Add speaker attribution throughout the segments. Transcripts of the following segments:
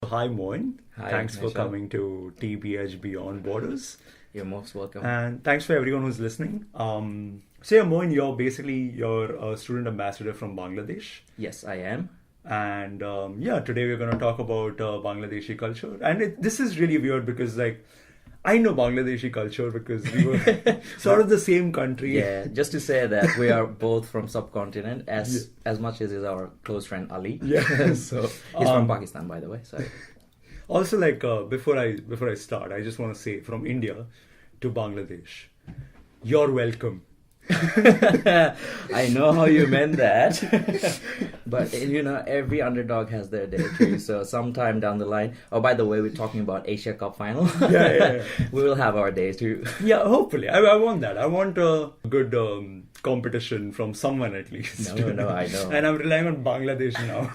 Speaker 1: Hi, Moin.
Speaker 2: Hi,
Speaker 1: Thanks for
Speaker 2: Nisha.
Speaker 1: coming to TBH Beyond Borders.
Speaker 2: You're most welcome.
Speaker 1: And thanks for everyone who's listening. So, Moin, you're a student ambassador from Bangladesh.
Speaker 2: Yes, I am.
Speaker 1: And today we're going to talk about Bangladeshi culture. And this is really weird because, I know Bangladeshi culture because we were sort of the same country.
Speaker 2: Yeah, just to say that we are both from subcontinent as much as is our close friend Ali.
Speaker 1: Yeah.
Speaker 2: So he's from Pakistan, by the way. Sorry.
Speaker 1: Also, before I start, I just want to say from India to Bangladesh, you're welcome.
Speaker 2: I know how you meant that. But every underdog has their day too. So sometime down the line, oh, by the way, we're talking about Asia Cup final.
Speaker 1: Yeah.
Speaker 2: We will have our days too.
Speaker 1: Yeah, hopefully. I want that. I want a good competition from someone at least.
Speaker 2: No, I know.
Speaker 1: And I'm relying on Bangladesh now.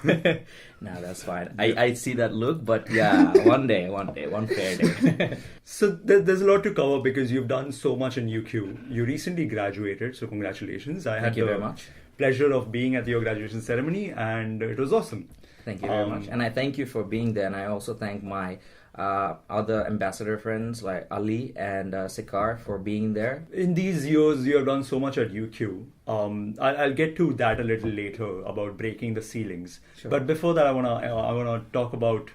Speaker 2: No, that's fine. I see that look, but yeah, one fair day.
Speaker 1: So there's a lot to cover because you've done so much in UQ. You recently graduated, so congratulations. I had
Speaker 2: Thank you
Speaker 1: the
Speaker 2: very much.
Speaker 1: pleasure of being at your graduation ceremony and it was awesome.
Speaker 2: Thank you very much. And I thank you for being there. And I also thank my other ambassador friends like Ali and Sikar for being there.
Speaker 1: In these years, you have done so much at UQ. I'll get to that a little later about breaking the ceilings.
Speaker 2: Sure.
Speaker 1: But before that, I wanna talk about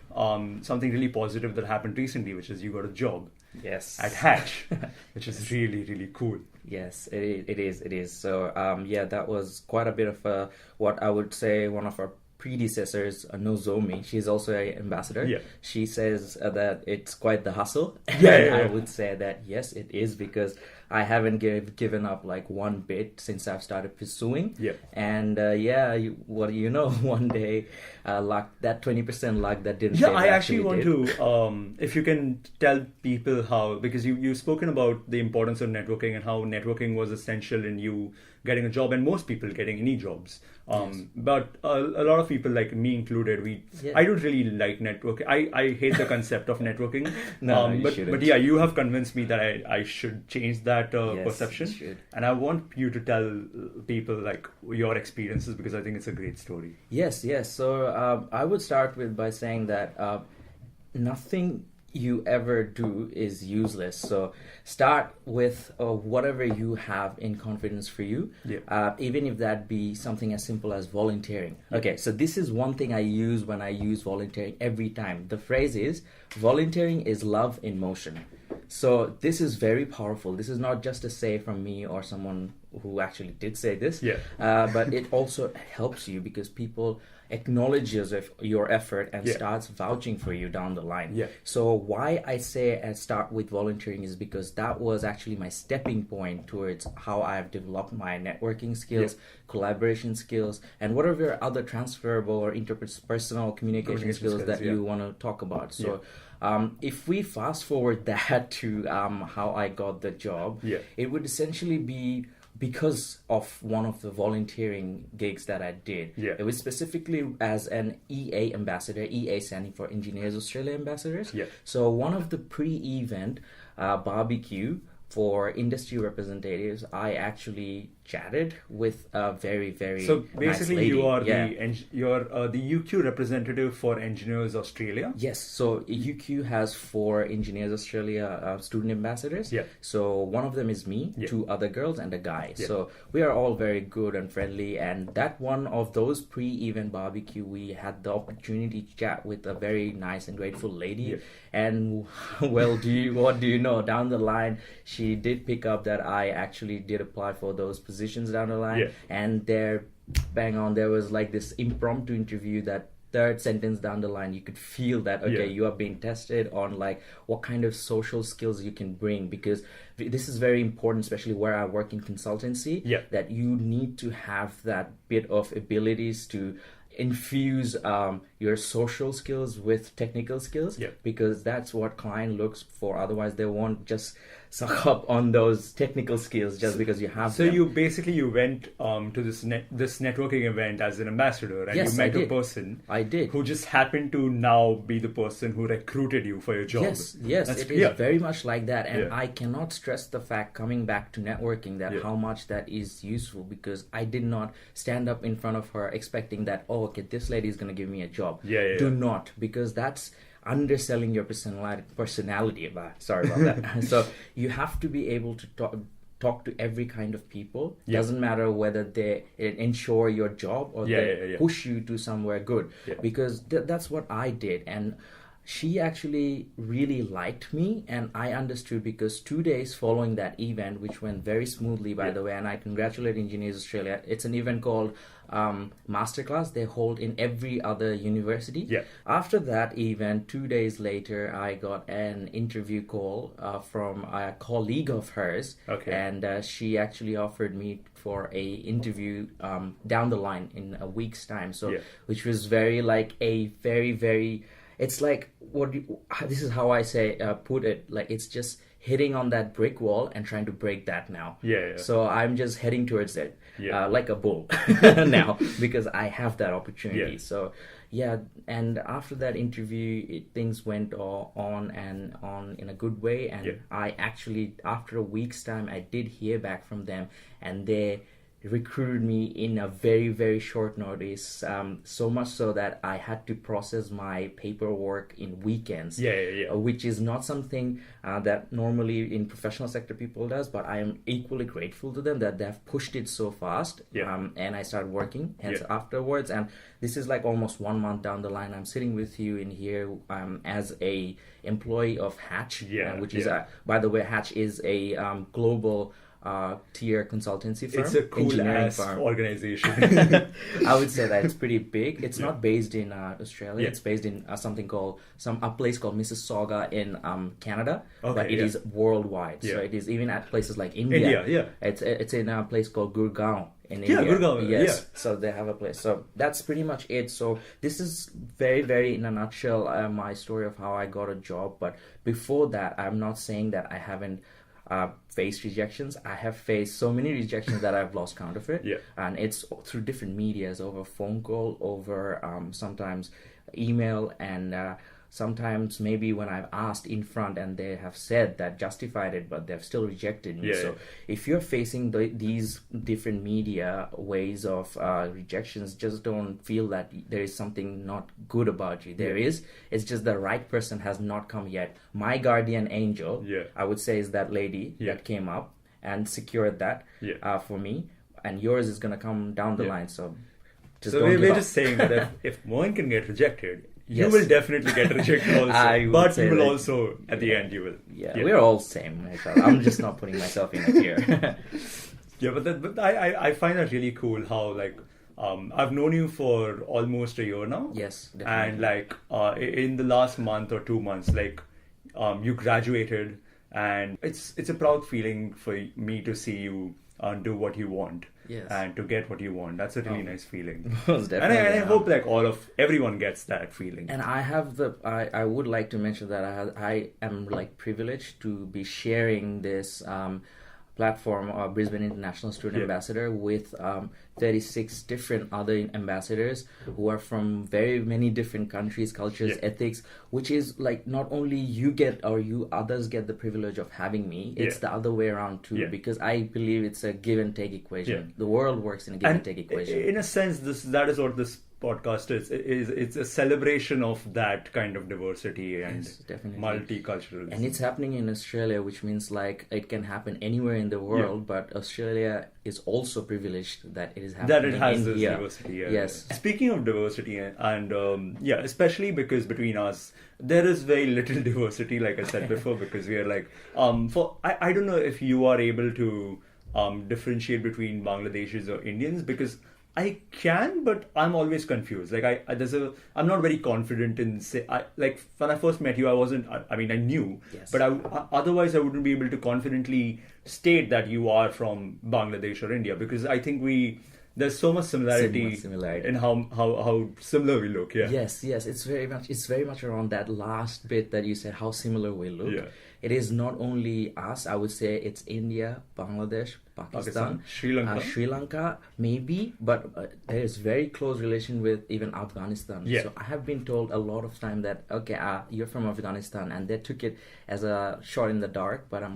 Speaker 1: something really positive that happened recently, which is you got a job
Speaker 2: Yes.
Speaker 1: at Hatch, which is really, really cool.
Speaker 2: Yes, it is. So that was quite a bit of what I would say one of our predecessors, Nozomi. She's also an ambassador.
Speaker 1: Yeah.
Speaker 2: She says that it's quite the hustle.
Speaker 1: Yeah.
Speaker 2: I would say that yes, it is, because I haven't given up like one bit since I've started pursuing.
Speaker 1: Yeah.
Speaker 2: And one day, luck, that 20% luck that didn't.
Speaker 1: Yeah,
Speaker 2: pay
Speaker 1: I actually want
Speaker 2: did.
Speaker 1: to, if you can tell people how, because you've spoken about the importance of networking and how networking was essential in you getting a job and most people getting any jobs. But a lot of people, like me included, I don't really like networking. I hate the concept of networking.
Speaker 2: No, you
Speaker 1: but
Speaker 2: shouldn't.
Speaker 1: yeah, you have convinced me that I should change that
Speaker 2: Yes,
Speaker 1: perception.
Speaker 2: you should.
Speaker 1: And I want you to tell people like your experiences because I think it's a great story.
Speaker 2: Yes. So I would start by saying that nothing you ever do is useless. So start with whatever you have in confidence for you, even if that be something as simple as volunteering. Okay, so this is one thing I use when I use volunteering every time. The phrase is, volunteering is love in motion. So this is very powerful. This is not just a say from me or someone who actually did say this, but it also helps you because people acknowledges your effort and starts vouching for you down the line. So why I say I start with volunteering is because that was actually my stepping point towards how I've developed my networking skills, collaboration skills, and whatever other transferable or interpersonal communication skills that you want to talk about. So if we fast forward that to how I got the job, it would essentially be because of one of the volunteering gigs that I did. It was specifically as an EA ambassador, EA standing for Engineers Australia Ambassadors. So one of the pre-event barbecue for industry representatives, I actually chatted with a very, very
Speaker 1: So basically,
Speaker 2: nice lady.
Speaker 1: you are the UQ representative for Engineers Australia.
Speaker 2: Yes, so UQ has 4 Engineers Australia student ambassadors. So one of them is me, 2 other girls, and a guy. So we are all very good and friendly. And that one of those pre-event barbecue, we had the opportunity to chat with a very nice and grateful lady. And well, what do you know? Down the line, she did pick up that I actually did apply for those positions down the line. And there, bang on, there was like this impromptu interview that third sentence down the line, you could feel that, you are being tested on like what kind of social skills you can bring, because this is very important, especially where I work in consultancy, that you need to have that bit of abilities to infuse your social skills with technical skills, because that's what client looks for. Otherwise, they won't just suck up on those technical skills just because you have them.
Speaker 1: So you went to this networking event as an ambassador, and
Speaker 2: Yes,
Speaker 1: you met
Speaker 2: I
Speaker 1: a
Speaker 2: did.
Speaker 1: person
Speaker 2: I did.
Speaker 1: who just happened to now be the person who recruited you for your job.
Speaker 2: Yes,
Speaker 1: That's
Speaker 2: it is very much like that. And
Speaker 1: Yeah.
Speaker 2: I cannot stress the fact, coming back to networking, that how much that is useful, because I did not stand up in front of her expecting that, oh, okay, this lady is going to give me a job. job.
Speaker 1: Yeah.
Speaker 2: Do not, because that's underselling your personality. Sorry about that. So you have to be able to talk to every kind of people. Doesn't matter whether they ensure your job or they push you to somewhere good, because that's what I did. And she actually really liked me, and I understood, because 2 days following that event, which went very smoothly, by the way, and I congratulate Engineers Australia. It's an event called Masterclass. They hold in every other university. After that event, 2 days later, I got an interview call from a colleague of hers, and she actually offered me for a interview down the line in a week's time. So which was very it's like this is how I say put it, like it's just hitting on that brick wall and trying to break that now. So I'm just heading towards it like a bull now, because I have that opportunity. So and after that interview, things went on and on in a good way, and I actually, after a week's time, I did hear back from them, and they recruited me in a very, very short notice, so much so that I had to process my paperwork in weekends, which is not something that normally in professional sector people does, but I am equally grateful to them that they have pushed it so fast, and I started working hence afterwards. And this is like almost 1 month down the line, I'm sitting with you in here as a employee of Hatch, which is by the way, Hatch is a global tier consultancy firm.
Speaker 1: It's a cool ass organization.
Speaker 2: I would say that it's pretty big. It's not based in Australia. It's based in something called a place called Mississauga in Canada, but it is worldwide. So it is even at places like India. It's in a place called Gurgaon in India.
Speaker 1: Gurgaon.
Speaker 2: So they have a place. So that's pretty much it. So this is very, very in a nutshell my story of how I got a job. But before that, I'm not saying that I haven't faced rejections. I have faced so many rejections that I've lost count of it. And it's through different medias, over phone call, over sometimes email, and sometimes maybe when I've asked in front and they have said that justified it, but they've still rejected me. So if you're facing these different media ways of rejections, just don't feel that there is something not good about you. There is. It's just the right person has not come yet. My guardian angel, I would say, is that lady that came up and secured that for me, and yours is going to come down the line. So
Speaker 1: we're just saying that if Moin can get rejected, you will definitely get rejected also. But you will also, at the end, you will.
Speaker 2: We're all same. I'm just not putting myself in here.
Speaker 1: But I find that really cool how, like, I've known you for almost a year now.
Speaker 2: Yes, definitely.
Speaker 1: And, like, in the last month or 2 months, like, you graduated, and it's a proud feeling for me to see you do what you want. And to get what you want. That's a really nice feeling. And I hope like everyone gets that feeling.
Speaker 2: And I have I would like to mention that I am like privileged to be sharing this platform, Brisbane International Student Ambassador, with 36 different other ambassadors who are from very many different countries, cultures, ethics, which is like not only you get or you others get the privilege of having me, it's the other way around too, because I believe it's a give and take equation. The world works in a give and take equation.
Speaker 1: In a sense, that is what this podcast is. It's a celebration of that kind of diversity and multicultural.
Speaker 2: And it's happening in Australia, which means like it can happen anywhere in the world, but Australia is also privileged that it is happening
Speaker 1: that it has this
Speaker 2: India.
Speaker 1: Diversity. Speaking of diversity, and especially because between us there is very little diversity, like I said before, because we are like I don't know if you are able to differentiate between Bangladeshis or Indians, because I can, but I'm always confused. Like I'm not very confident in like when I first met you, I knew, but otherwise I wouldn't be able to confidently state that you are from Bangladesh or India, because I think there's so much similarity in how similar we look.
Speaker 2: Yes, it's very much around that last bit that you said, how similar we look. It is not only us, I would say it's India, Bangladesh, Pakistan, Sri Lanka, maybe, but there is very close relation with even Afghanistan. So I have been told a lot of time that, you're from Afghanistan, and they took it as a shot in the dark, but I'm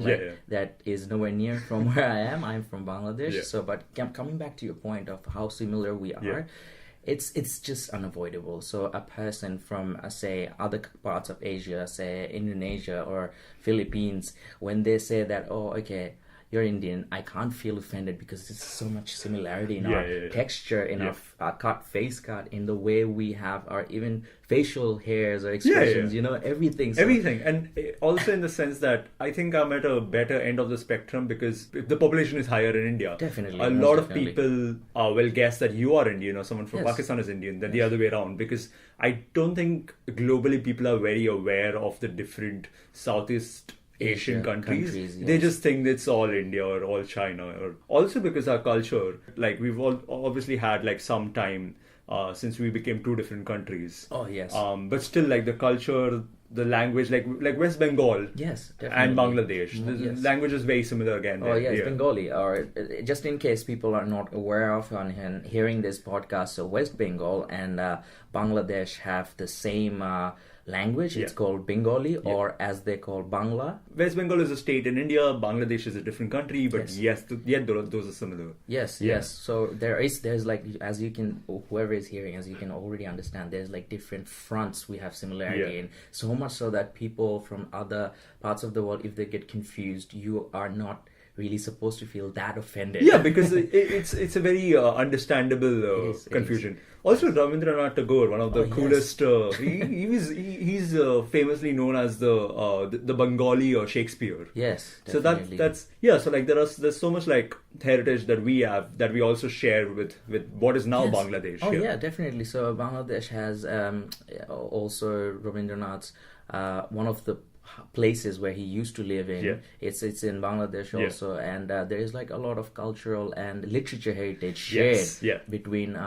Speaker 2: that is nowhere near from where I am. I'm from Bangladesh. So, but coming back to your point of how similar we are, it's just unavoidable. So a person from say other parts of Asia, say Indonesia or Philippines, when they say that, oh, okay, you're Indian, I can't feel offended because there's so much similarity in our texture, in our face cut, in the way we have our even facial hairs or expressions, you know, everything. So,
Speaker 1: everything. And also in the sense that I think I'm at a better end of the spectrum because if the population is higher in India.
Speaker 2: Definitely.
Speaker 1: A lot of people will guess that you are Indian or someone from Pakistan is Indian, than the other way around, because I don't think globally people are very aware of the different Southeast Asian countries. They just think it's all India or all China, or also because our culture, like we've all obviously had like some time since we became two different countries.
Speaker 2: Oh yes.
Speaker 1: But still, like the culture, the language, like West Bengal,
Speaker 2: yes,
Speaker 1: and Bangladesh, the language is very similar again.
Speaker 2: Oh yes, Bengali. Or just in case people are not aware of on hearing this podcast, so West Bengal and Bangladesh have the same language. It's called Bengali, or as they call Bangla.
Speaker 1: West Bengal is a state in India. Bangladesh is a different country, but yet those are similar.
Speaker 2: Yes. So there's like, as you can, whoever is hearing, as you can already understand, there's like different fronts we have similarity in. So much so that people from other parts of the world, if they get confused, you are not really supposed to feel that offended.
Speaker 1: Yeah, because it's a very understandable confusion. Also, Rabindranath Tagore, one of the coolest. He's famously known as the Bengali or Shakespeare.
Speaker 2: Yes,
Speaker 1: definitely. So that's So like there's so much like heritage that we have that we also share with what is now Bangladesh.
Speaker 2: Oh yeah, definitely. So Bangladesh has also Rabindranath's one of the places where he used to live in. It's in Bangladesh also, and there is like a lot of cultural and literature heritage shared between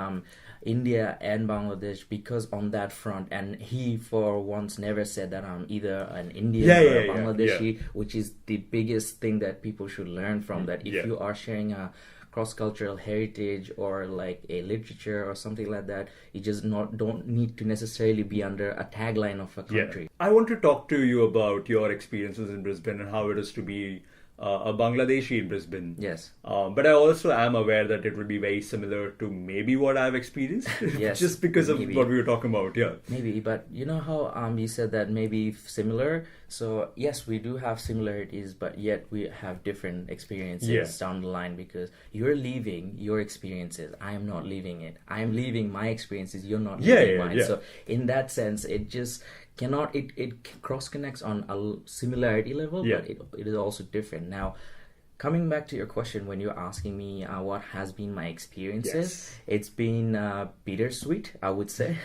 Speaker 2: India and Bangladesh, because on that front, and he for once never said that I'm either an Indian or a Bangladeshi, which is the biggest thing that people should learn from, that if you are sharing a cross-cultural heritage or like a literature or something like that, you just don't need to necessarily be under a tagline of a country.
Speaker 1: I want to talk to you about your experiences in Brisbane and how it is to be a Bangladeshi in Brisbane.
Speaker 2: Yes.
Speaker 1: But I also am aware that it will be very similar to maybe what I've experienced.
Speaker 2: Yes.
Speaker 1: Just because of what we were talking about. Yeah.
Speaker 2: Maybe, but you know how you said that maybe similar. So yes, we do have similarities, but yet we have different experiences down the line, because you're leaving your experiences. I am not leaving it. I am leaving my experiences. You're not leaving mine. So in that sense, it just cannot, it cross connects on a similarity level, but it is also different. Now, coming back to your question, when you're asking me what has been my experiences, it's been bittersweet, I would say,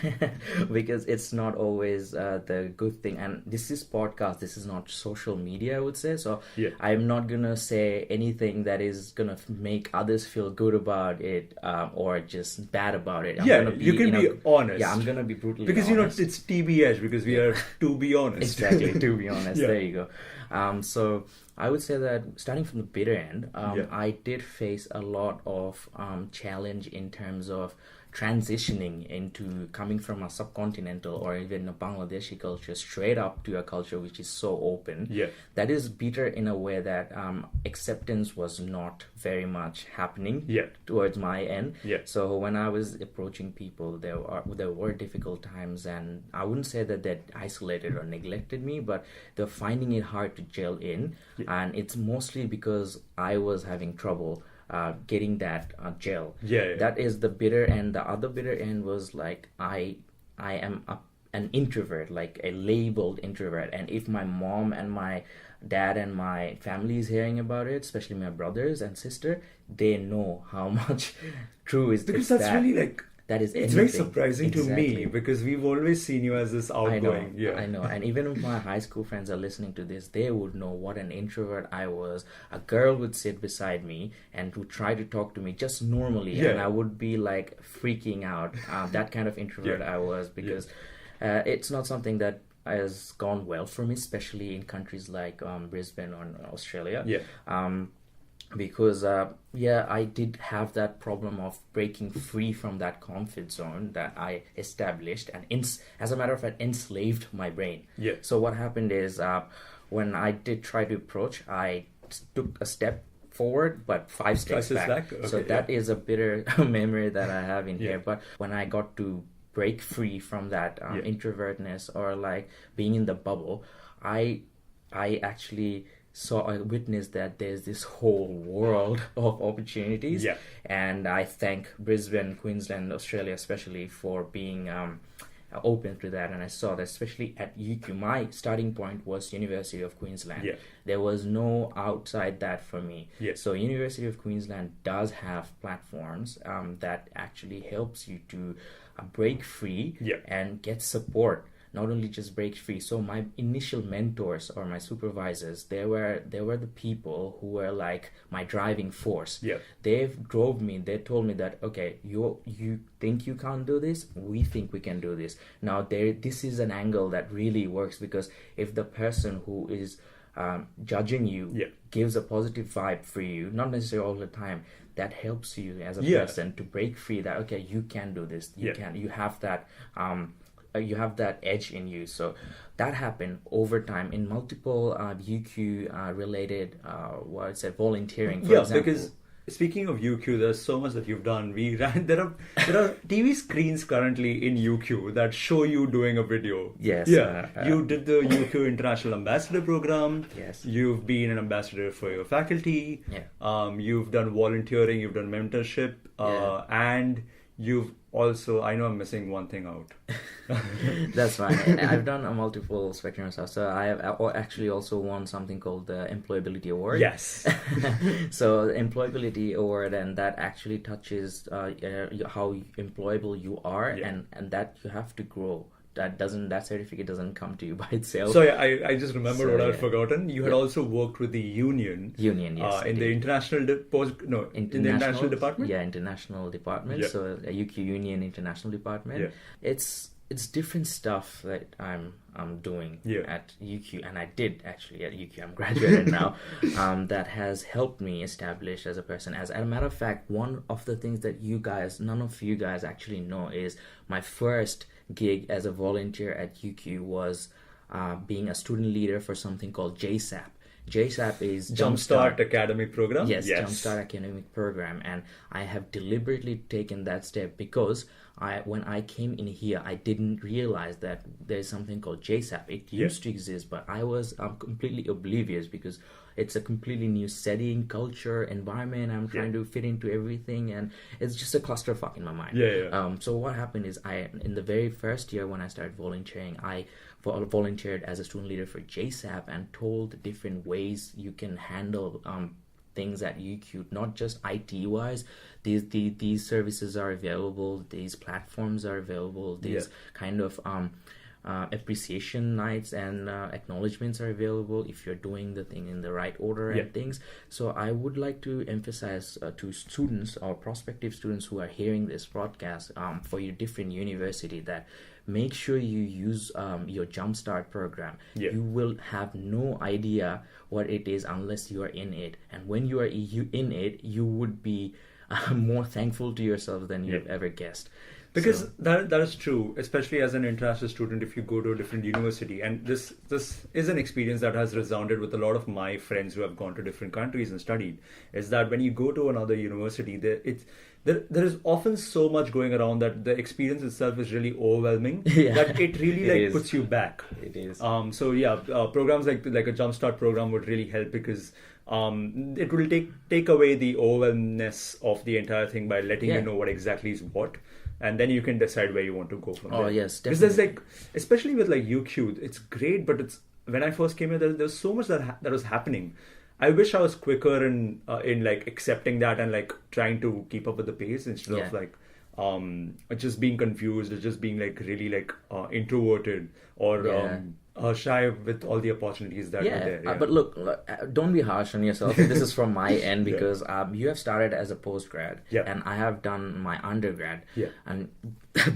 Speaker 2: because it's not always the good thing. And this is podcast, this is not social media, I would say. So I'm not going to say anything that is going to make others feel good about it or just bad about it.
Speaker 1: You can be honest.
Speaker 2: Yeah, I'm going to be brutally
Speaker 1: honest. Because, it's TBH, because we are to be honest.
Speaker 2: Exactly, to be honest. There you go. So I would say that starting from the bitter end, I did face a lot of challenge in terms of transitioning into coming from a subcontinental or even a Bangladeshi culture straight up to a culture which is so open. That is bitter in a way that acceptance was not very much happening towards my end. So when I was approaching people, there were difficult times, and I wouldn't say that they isolated or neglected me, but they're finding it hard to gel in, and it's mostly because I was having trouble getting that gel. That is the bitter end. The other bitter end was like I am an introvert, like a labeled introvert, and if my mom and my dad and my family is hearing about it, especially my brothers and sister, they know how much true is
Speaker 1: because that's really like
Speaker 2: that is
Speaker 1: it's very surprising to me, because we've always seen you as this outgoing.
Speaker 2: I know. And even if my high school friends are listening to this, they would know what an introvert I was. A girl would sit beside me and would try to talk to me just normally, and I would be like freaking out. That kind of introvert I was, because it's not something that has gone well for me, especially in countries like Brisbane or Australia. Because I did have that problem of breaking free from that comfort zone that I established, and as a matter of fact enslaved my brain. So what happened is when I did try to approach, I took a step forward, but 5 steps back.
Speaker 1: Okay,
Speaker 2: So that is a bitter memory that I have in here. But when I got to break free from that introvertness or like being in the bubble, I actually witnessed that there's this whole world of opportunities. And I thank Brisbane, Queensland, Australia especially for being open to that. And I saw that especially at UQ, my starting point was University of Queensland. There was no outside that for me. So University of Queensland does have platforms that actually helps you to break free and get support. Not only just break free. So my initial mentors or my supervisors, they were the people who were like my driving force. They drove me. They told me that, okay, you think you can't do this? We think we can do this. Now this is an angle that really works, because if the person who is judging you gives a positive vibe for you, not necessarily all the time, that helps you as a person to break free. That okay, you can do this. You can. You have that. You have that edge in you. So that happened over time in multiple UQ related volunteering, for example.
Speaker 1: Because speaking of UQ, there's so much that you've done. There are TV screens currently in UQ that show you doing a video. You did the UQ International Ambassador Program. You've been an ambassador for your faculty. You've done volunteering, you've done mentorship, and you've also, I know I'm missing one thing out.
Speaker 2: That's fine. I've done a multiple spectrum of stuff. So I have actually also won something called the Employability Award. So the Employability Award, and that actually touches how employable you are, and that you have to grow. That certificate doesn't come to you by itself.
Speaker 1: So I just remembered what I'd forgotten. You had also worked with the union.
Speaker 2: Yes.
Speaker 1: In the international in the international department.
Speaker 2: International department. So UQ Union International Department. It's different stuff that I'm doing at UQ, and I did actually at UQ. I'm graduated now. That has helped me establish as a person. As a matter of fact, one of the things that none of you guys actually know is my first gig as a volunteer at UQ was being a student leader for something called JSAP. JSAP is
Speaker 1: Jumpstart Academic Program.
Speaker 2: Yes, Jumpstart Academic Program, and I have deliberately taken that step because when I came in here, I didn't realize that there's something called JSAP. It used to exist, but I was completely oblivious because it's a completely new setting, culture, environment. I'm trying to fit into everything, and it's just a clusterfuck in my mind. So what happened is, in the very first year when I started volunteering, I volunteered as a student leader for JSAP and told the different ways you can handle things at UQ, not just IT-wise. These services are available. These platforms are available. These kind of appreciation nights and acknowledgements are available if you're doing the thing in the right order and things. So I would like to emphasize to students or prospective students who are hearing this broadcast for your different university that make sure you use your Jumpstart program. You will have no idea what it is unless you are in it, and when you are in it, you would be more thankful to yourself than you've ever guessed.
Speaker 1: Because that is true, especially as an international student, if you go to a different university. And this is an experience that has resounded with a lot of my friends who have gone to different countries and studied, is that when you go to another university, there is often so much going around that the experience itself is really overwhelming, that it really puts you back.
Speaker 2: It is.
Speaker 1: Programs like a Jumpstart program would really help, because it will take away the overwhelmness of the entire thing by letting you know what exactly is what. And then you can decide where you want to go from there.
Speaker 2: Oh, yes, definitely.
Speaker 1: Because there's especially with UQ, it's great, but when I first came here, there's so much that was happening. I wish I was quicker in accepting that and trying to keep up with the pace instead of just being confused or just being really introverted or shy with all the opportunities that are there.
Speaker 2: But look, don't be harsh on yourself. This is from my end because you have started as a postgrad and I have done my undergrad, and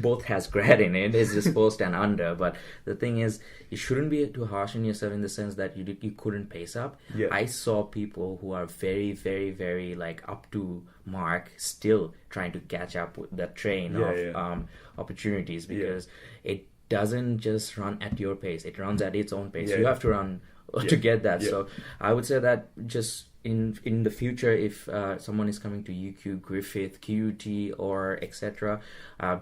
Speaker 2: both has grad in it. It's just post and under. But the thing is, you shouldn't be too harsh on yourself in the sense that you couldn't pace up. I saw people who are very, very, very up to mark, still trying to catch up with the train of opportunities, because it doesn't just run at your pace, it runs at its own pace. You have to run to get that. So I would say that just in the future, if someone is coming to UQ, Griffith, QUT, or etc.,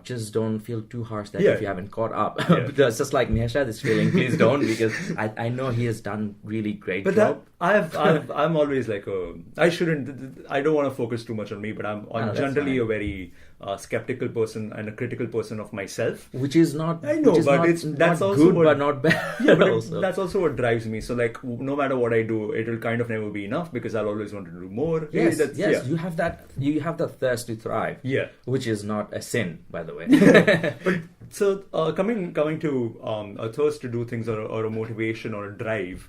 Speaker 2: just don't feel too harsh that if you haven't caught up. That's just like Mehshad is feeling. Please don't, because I know he has done really great job.
Speaker 1: I'm always like I don't want to focus too much on me, but I'm generally a very skeptical person and a critical person of myself,
Speaker 2: which is not.
Speaker 1: I know, but that's also
Speaker 2: good, but not bad.
Speaker 1: Yeah, but that's also what drives me. So like, no matter what I do, it will kind of never be enough because I'll always want to do more.
Speaker 2: Yes, you have that. You have that thirst to thrive.
Speaker 1: Yeah,
Speaker 2: which is not a sin, by the way.
Speaker 1: But so coming to a thirst to do things or a motivation or a drive.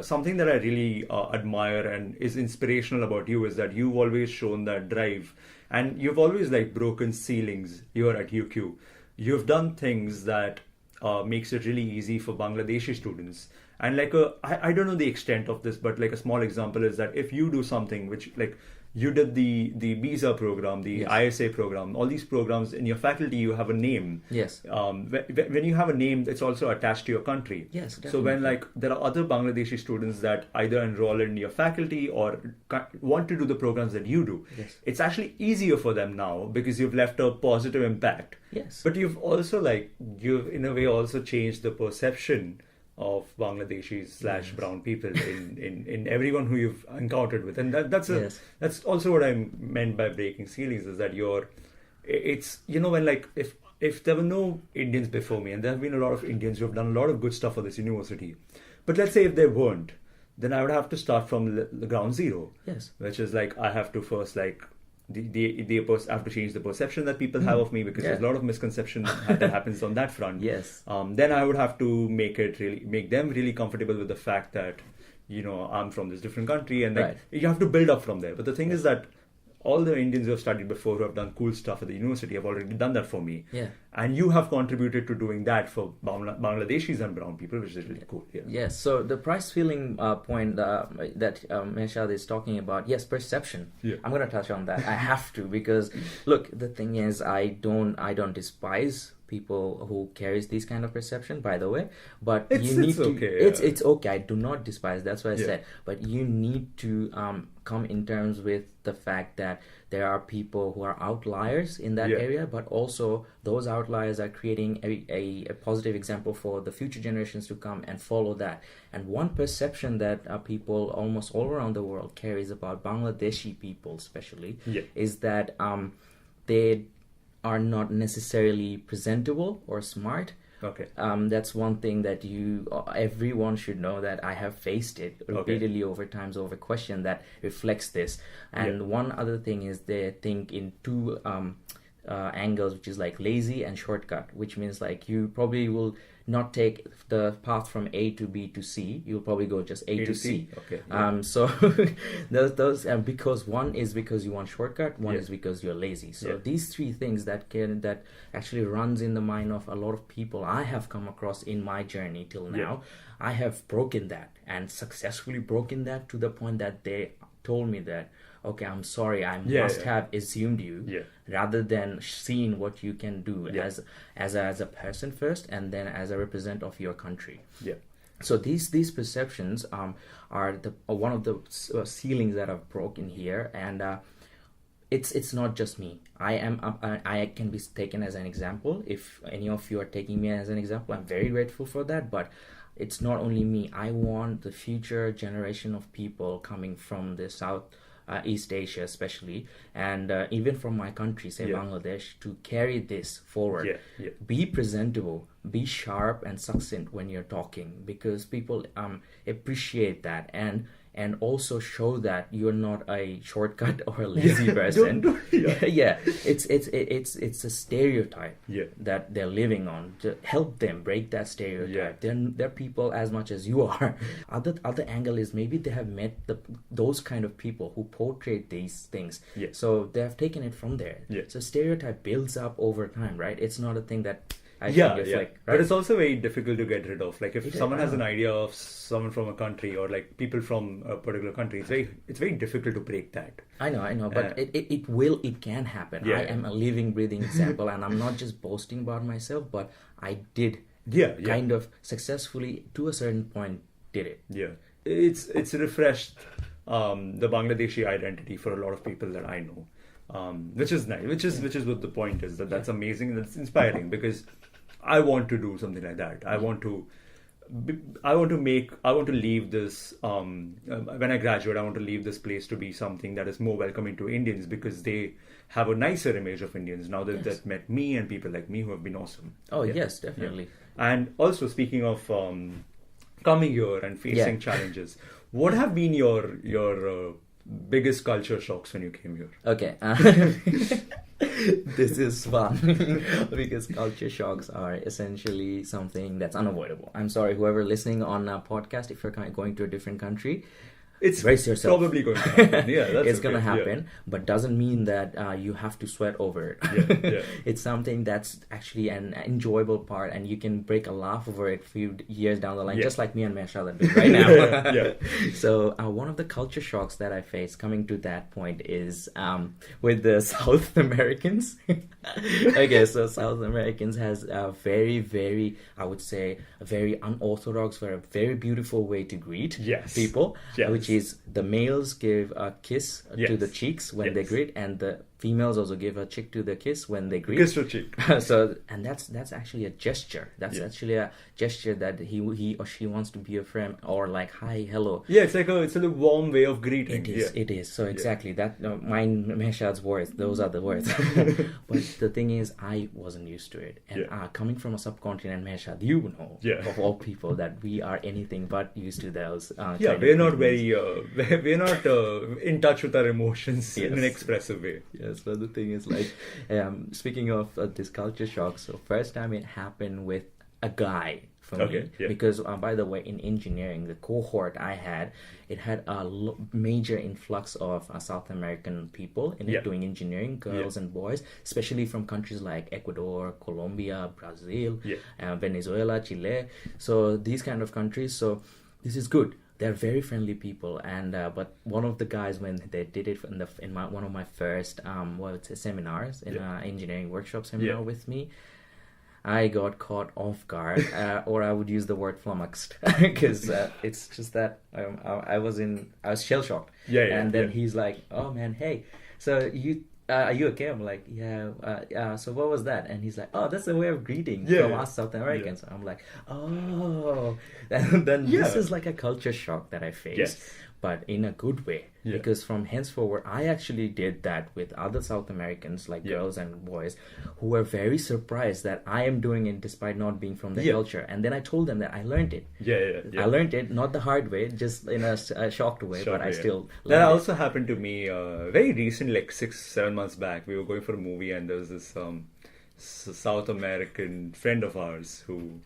Speaker 1: Something that I really admire and is inspirational about you is that you've always shown that drive, and you've always like broken ceilings here at UQ. You've done things that makes it really easy for Bangladeshi students. And like I don't know the extent of this, but like a small example is that if you do something which like you did the visa program, the ISA program, all these programs in your faculty, you have a name.
Speaker 2: Yes.
Speaker 1: When you have a name, it's also attached to your country.
Speaker 2: Yes, definitely.
Speaker 1: So when like there are other Bangladeshi students that either enroll in your faculty or want to do the programs that you do, it's actually easier for them now because you've left a positive impact.
Speaker 2: Yes.
Speaker 1: But you've also you've in a way also changed the perception of Bangladeshis / brown people in everyone who you've encountered with, and that's also what I meant by breaking ceilings, is that it's when like if there were no Indians before me, and there have been a lot of Indians who have done a lot of good stuff for this university, but let's say if there weren't, then I would have to start from the ground zero.
Speaker 2: Yes,
Speaker 1: which is like I have to first like. I have to change the perception that people have of me because there's a lot of misconception that happens on that front.
Speaker 2: Yes.
Speaker 1: Then I would have to make them really comfortable with the fact that I'm from this different country, and you have to build up from there. But the thing is that all the Indians who have studied before, who have done cool stuff at the university, have already done that for me.
Speaker 2: Yeah.
Speaker 1: And you have contributed to doing that for Bangladeshis and brown people, which is really cool. Yeah.
Speaker 2: Yes. So the price ceiling point that Mehshad is talking about, yes, perception.
Speaker 1: Yeah.
Speaker 2: I'm going to touch on that. I have to, because look, the thing is, I don't despise people who carries these kind of perception, by the way, but it's okay. I do not despise, that's what I said, but you need to come in terms with the fact that there are people who are outliers in that area, but also those outliers are creating a positive example for the future generations to come and follow that. And one perception that people almost all around the world carries about Bangladeshi people especially is that they are not necessarily presentable or smart.
Speaker 1: Okay.
Speaker 2: That's one thing that everyone should know, that I have faced it repeatedly over times over question that reflects this. And one other thing is they think in two angles, which is like lazy and shortcut, which means like you probably will not take the path from A to B to C. You'll probably go just A to C.
Speaker 1: Okay.
Speaker 2: So those because one is because you want shortcut, one is because you're lazy. So these three things that actually runs in the mind of a lot of people I have come across in my journey till now. I have broken that and successfully broken that to the point that they told me that, okay, I'm sorry, I must have assumed you, rather than seeing what you can do as a person first, and then as a representative of your country. Yeah. So these perceptions are one of the ceilings that I've broken here, and it's not just me. I can be taken as an example. If any of you are taking me as an example, I'm very grateful for that. But it's not only me. I want the future generation of people coming from the South East Asia especially, and even from my country, say Bangladesh, to carry this forward. Be presentable, be sharp and succinct when you're talking, because people appreciate that, and also show that you're not a shortcut or a lazy person. It's a stereotype that they're living on. To help them break that stereotype. They're people as much as you are. Other angle is maybe they have met those kind of people who portrayed these things. So they have taken it from there. So stereotype builds up over time, right? It's not a thing that right?
Speaker 1: But it's also very difficult to get rid of. Like if someone has an idea of someone from a country, or like people from a particular country, it's very difficult to break that.
Speaker 2: I know, but it can happen. I am a living, breathing example, and I'm not just boasting about myself, but I did kind of successfully to a certain point did it.
Speaker 1: It's refreshed the Bangladeshi identity for a lot of people that I know, which is nice. Which is what the point is. That's amazing. That's inspiring because I want to do something like that. I want to leave this, when I graduate, I want to leave this place to be something that is more welcoming to Indians because they have a nicer image of Indians now that they've met me and people like me who have been awesome.
Speaker 2: Oh, yes, definitely.
Speaker 1: Yeah. And also, speaking of coming here and facing challenges, what have been your biggest culture shocks when you came here?
Speaker 2: Okay. This is fun because culture shocks are essentially something that's unavoidable. I'm sorry, whoever listening on a podcast, if you're going to a different country,
Speaker 1: it's
Speaker 2: brace yourself.
Speaker 1: Probably going to happen. Yeah,
Speaker 2: it's going to happen, but doesn't mean that you have to sweat over it. It's something that's actually an enjoyable part, and you can break a laugh over it a few years down the line, just like me and Meshal are doing right now. So one of the culture shocks that I face coming to that point is with the South Americans. Okay, so South Americans has a very, very, I would say, a very unorthodox, a very beautiful way to greet people, which is the males give a kiss to the cheeks when they greet, and the females also give a cheek to the kiss when they greet.
Speaker 1: Kiss to cheek.
Speaker 2: So, and that's actually a gesture. That's actually a gesture that he or she wants to be a friend, or like hi, hello.
Speaker 1: Yeah, it's a warm way of greeting.
Speaker 2: It is. So exactly that. Mine, Meshad's words. Those are the words. But the thing is, I wasn't used to it, and coming from a subcontinent, Meshad, you know, of all people, that we are anything but used to those.
Speaker 1: We're not very. We're not in touch with our emotions in an expressive way.
Speaker 2: So the thing is, like, speaking of this culture shock, so first time it happened with a guy for me, because by the way, in engineering, the cohort I had, it had a major influx of South American people in it doing engineering, girls and boys, especially from countries like Ecuador, Colombia, Brazil, Venezuela, Chile. So these kind of countries. So this is good. They're very friendly people, and but one of the guys, when they did it in one of my first seminars in an engineering workshop seminar with me, I got caught off guard, or I would use the word flummoxed, because it's just that I was shell shocked, and then he's like, "Oh man, hey, so you." Are you okay? I'm like, so what was that? And he's like, oh, that's a way of greeting from us South Americans. I'm like, oh. And then this is like a culture shock that I faced, but in a good way. Because from henceforward, I actually did that with other South Americans, like girls and boys, who were very surprised that I am doing it despite not being from the culture. And then I told them that I learned it. I learned it, not the hard way, just in a shocked way, but I still learned
Speaker 1: That also happened to me very recently, like 6-7 months back. We were going for a movie, and there was this South American friend of ours who...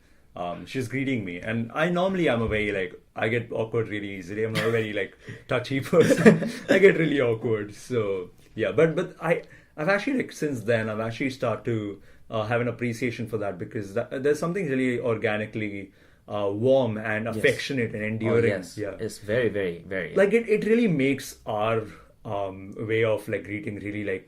Speaker 1: she's greeting me, and I normally am a very I get awkward really easily. I'm not a very touchy person. I get really awkward. So but I've actually since then I've actually started to have an appreciation for that, because there's something really organically warm and affectionate and endearing.
Speaker 2: It's very, very, very
Speaker 1: it really makes our way of greeting really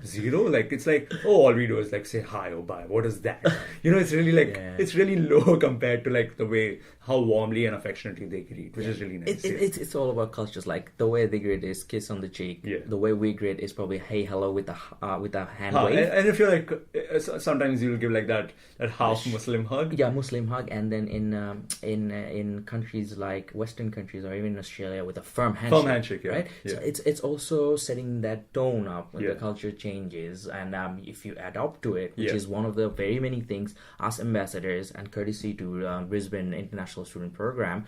Speaker 1: zero. It's all we do is say hi or bye. What is that? It's really it's really low compared to the way how warmly and affectionately they greet, which is really nice.
Speaker 2: It's all about cultures. The way they greet is kiss on the cheek. The way we greet is probably hey, hello with a hand wave.
Speaker 1: And if you're sometimes you'll give that half Muslim hug.
Speaker 2: Muslim hug, and then in countries like Western countries or even Australia with a firm handshake. Right. So it's also setting that tone up when the culture changes, and if you adopt to it, which is one of the very many things us ambassadors, and courtesy to Brisbane International Student Program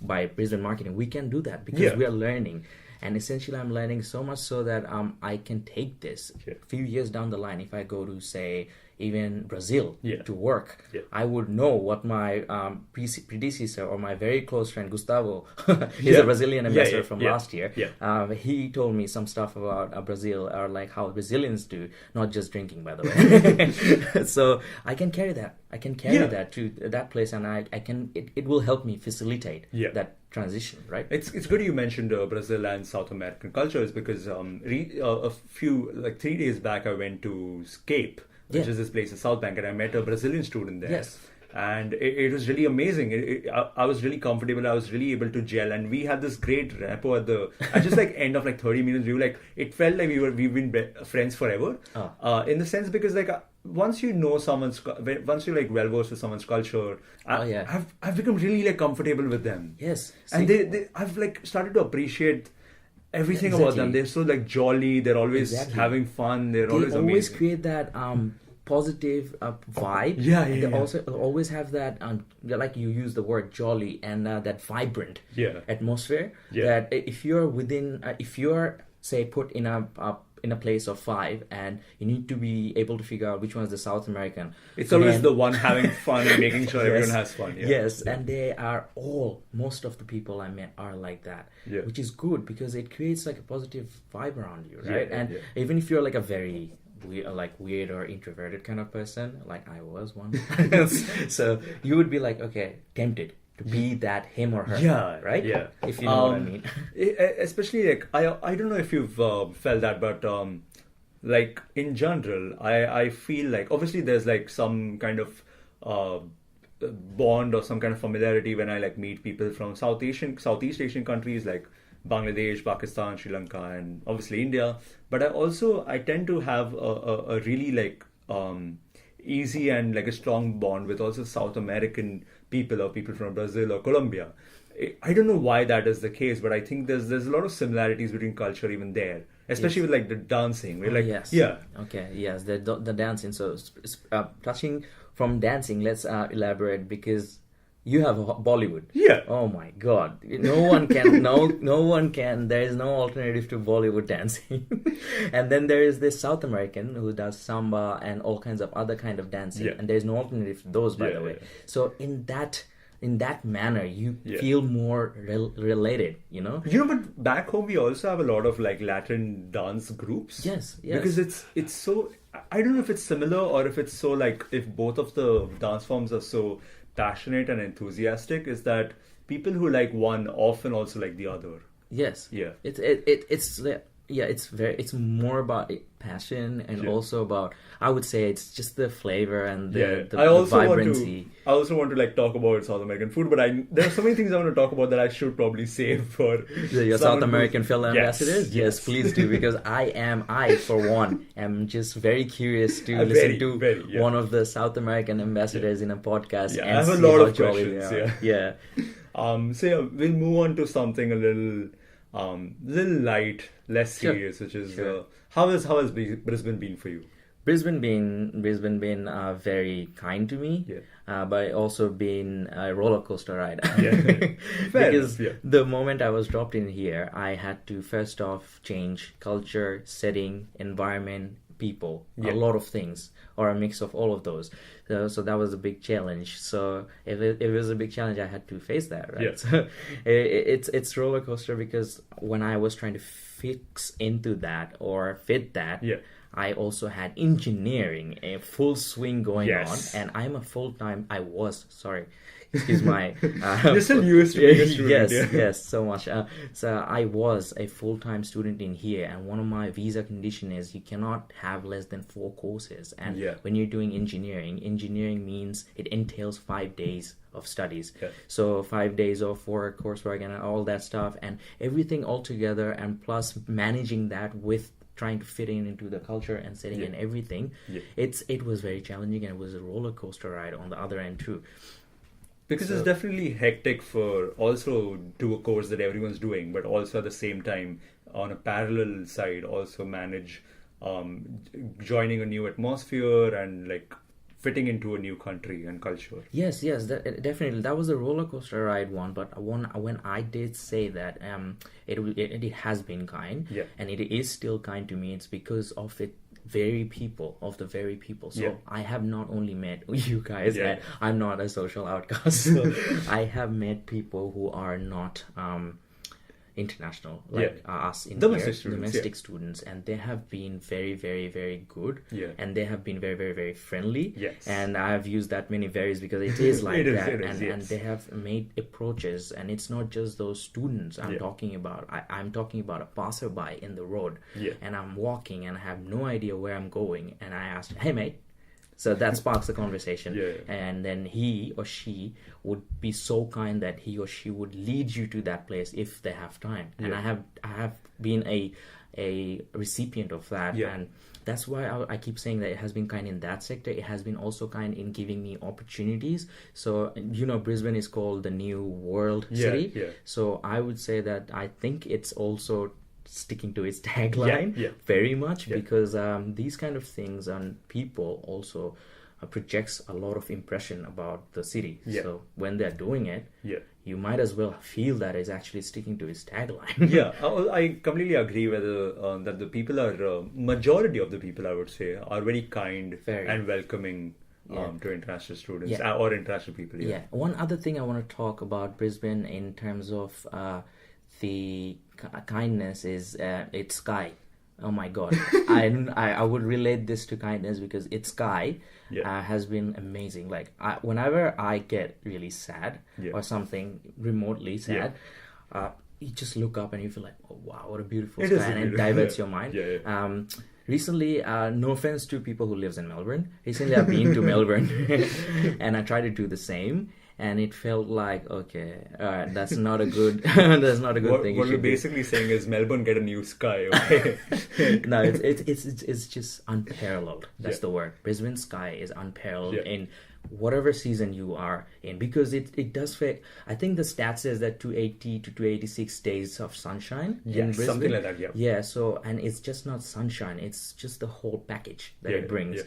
Speaker 2: by Brisbane Marketing, we can do that because we are learning. And essentially I'm learning so much so that I can take this a few years down the line. If I go to, say, even Brazil to work, I would know what my predecessor or my very close friend Gustavo, he's a Brazilian ambassador from last year. He told me some stuff about Brazil, or how Brazilians do, not just drinking, by the way. So I can carry that. I can carry that to that place, and I can. It will help me facilitate that transition, right?
Speaker 1: It's good you mentioned Brazil and South American cultures, because a few 3 days back I went to Cape, which is this place in South Bank, and I met a Brazilian student there. and it was really amazing. I was really comfortable. I was really able to gel, and we had this great rapport at just like end of like 30 minutes. We were like, it felt like we've been friends forever. In the sense because like once you know once you're like well versed with someone's culture, I've become really like comfortable with them.
Speaker 2: Yes,
Speaker 1: and I've like started to appreciate everything about them. They're so like jolly. They're always having fun. They always
Speaker 2: create that positive vibe. They also always have that like you use the word jolly and that vibrant atmosphere. That if you're say put in a place of 5 and you need to be able to figure out which one is the South American.
Speaker 1: It's always the one having fun and making sure everyone has fun.
Speaker 2: And they are most of the people I met are like that, which is good because it creates like a positive vibe around you, right? Even if you're like a very weird or introverted kind of person, like I was one, so you would be like, okay, tempted to be that him or her, right? If you know what I mean.
Speaker 1: Especially like I don't know if you've felt that, but like in general, I feel like obviously there's like some kind of bond or some kind of familiarity when I like meet people from Southeast Asian countries like Bangladesh, Pakistan, Sri Lanka, and obviously India. But I tend to have a really like easy and like a strong bond with also South American people or people from Brazil or Colombia. I don't know why that is the case, but I think there's a lot of similarities between culture even there, especially with like the dancing. We're like,
Speaker 2: the dancing. So touching from dancing, let's elaborate because you have Bollywood. Oh my God! No one can. There is no alternative to Bollywood dancing. And then there is this South American who does samba and all kinds of other kind of dancing, and there is no alternative to those, by the way. So in that manner, you feel more related.
Speaker 1: But back home we also have a lot of like Latin dance groups.
Speaker 2: Yes.
Speaker 1: Because it's so. I don't know if it's similar or if it's so like if both of the dance forms are so passionate and enthusiastic, is that people who like one often also like the other.
Speaker 2: It's more about passion and also about, I would say it's just the flavor and the vibrancy.
Speaker 1: I also want to like talk about South American food, but there are so many things I want to talk about that I should probably save for
Speaker 2: your South American film ambassadors. Yes, please do, because I for one am just very curious to listen to one of the South American ambassadors in a podcast. And
Speaker 1: I have a lot of questions. So we'll move on to something a little light, less serious, which is how has Brisbane been for you?
Speaker 2: Brisbane been very kind to me, but also been a roller coaster ride. Because the moment I was dropped in here, I had to first off change culture, setting, environment, people, a lot of things, or a mix of all of those. So that was a big challenge. So if it was a big challenge, I had to face that, right? So it's roller coaster because when I was trying to fix into that or fit that, I also had engineering, a full swing going on, and excuse my
Speaker 1: you're still used to being a student.
Speaker 2: Yes, so much. So I was a full-time student in here, and one of my visa condition is you cannot have less than 4 courses. And when you're doing engineering means it entails 5 days of studies. So 5 days of for coursework and all that stuff and everything all together, and plus managing that with trying to fit into the culture and setting and everything. It was very challenging, and it was a roller coaster ride on the other end too.
Speaker 1: Because it's definitely hectic for also do a course that everyone's doing, but also at the same time on a parallel side also manage joining a new atmosphere and like fitting into a new country and culture.
Speaker 2: Yes, definitely. That was a roller coaster ride one, but when I did say that it has been kind, and it is still kind to me, it's because of the very people. So I have not only met you guys, and I'm not a social outcast, so I have met people who are not international, like us in domestic students, and they have been very, very, very good, and they have been very, very, very friendly, and I have used that many varies because it is like and they have made approaches, and it's not just those students I'm talking about. I'm talking about a passerby in the road, and I'm walking and I have no idea where I'm going, and I asked, "Hey mate, So that sparks the conversation.
Speaker 1: Yeah.
Speaker 2: And then he or she would be so kind that he or she would lead you to that place if they have time. And
Speaker 1: Yeah.
Speaker 2: I have been a recipient of that.
Speaker 1: Yeah.
Speaker 2: And that's why I keep saying that it has been kind in that sector. It has been also kind in giving me opportunities. So, Brisbane is called the new world city.
Speaker 1: Yeah.
Speaker 2: So I would say that I think it's also sticking to its tagline very much because these kind of things on people also projects a lot of impression about the city.
Speaker 1: Yeah.
Speaker 2: So when they're doing it, you might as well feel that it's actually sticking to its tagline.
Speaker 1: Yeah, I completely agree with that the people are, majority of the people, I would say, are very kind and welcoming to international students or international people.
Speaker 2: Yeah. One other thing I want to talk about Brisbane in terms of the kindness is its sky. Oh my God, I would relate this to kindness because its sky has been amazing. Like whenever I get really sad or something remotely sad, you just look up and you feel like, oh wow, what a beautiful sky, and it diverts your mind. Recently, no offense to people who lives in Melbourne. Recently, I've been to Melbourne, and I try to do the same. And it felt like, okay, all right, that's not a good thing.
Speaker 1: What we're basically saying is Melbourne, get a new sky. Okay.
Speaker 2: No, it's just unparalleled. That's the word. Brisbane sky is unparalleled in whatever season you are in, because it does fit. I think the stat says that 280 to 286 days of sunshine in Brisbane.
Speaker 1: Something like that.
Speaker 2: Yeah. So, and it's just not sunshine. It's just the whole package that it brings.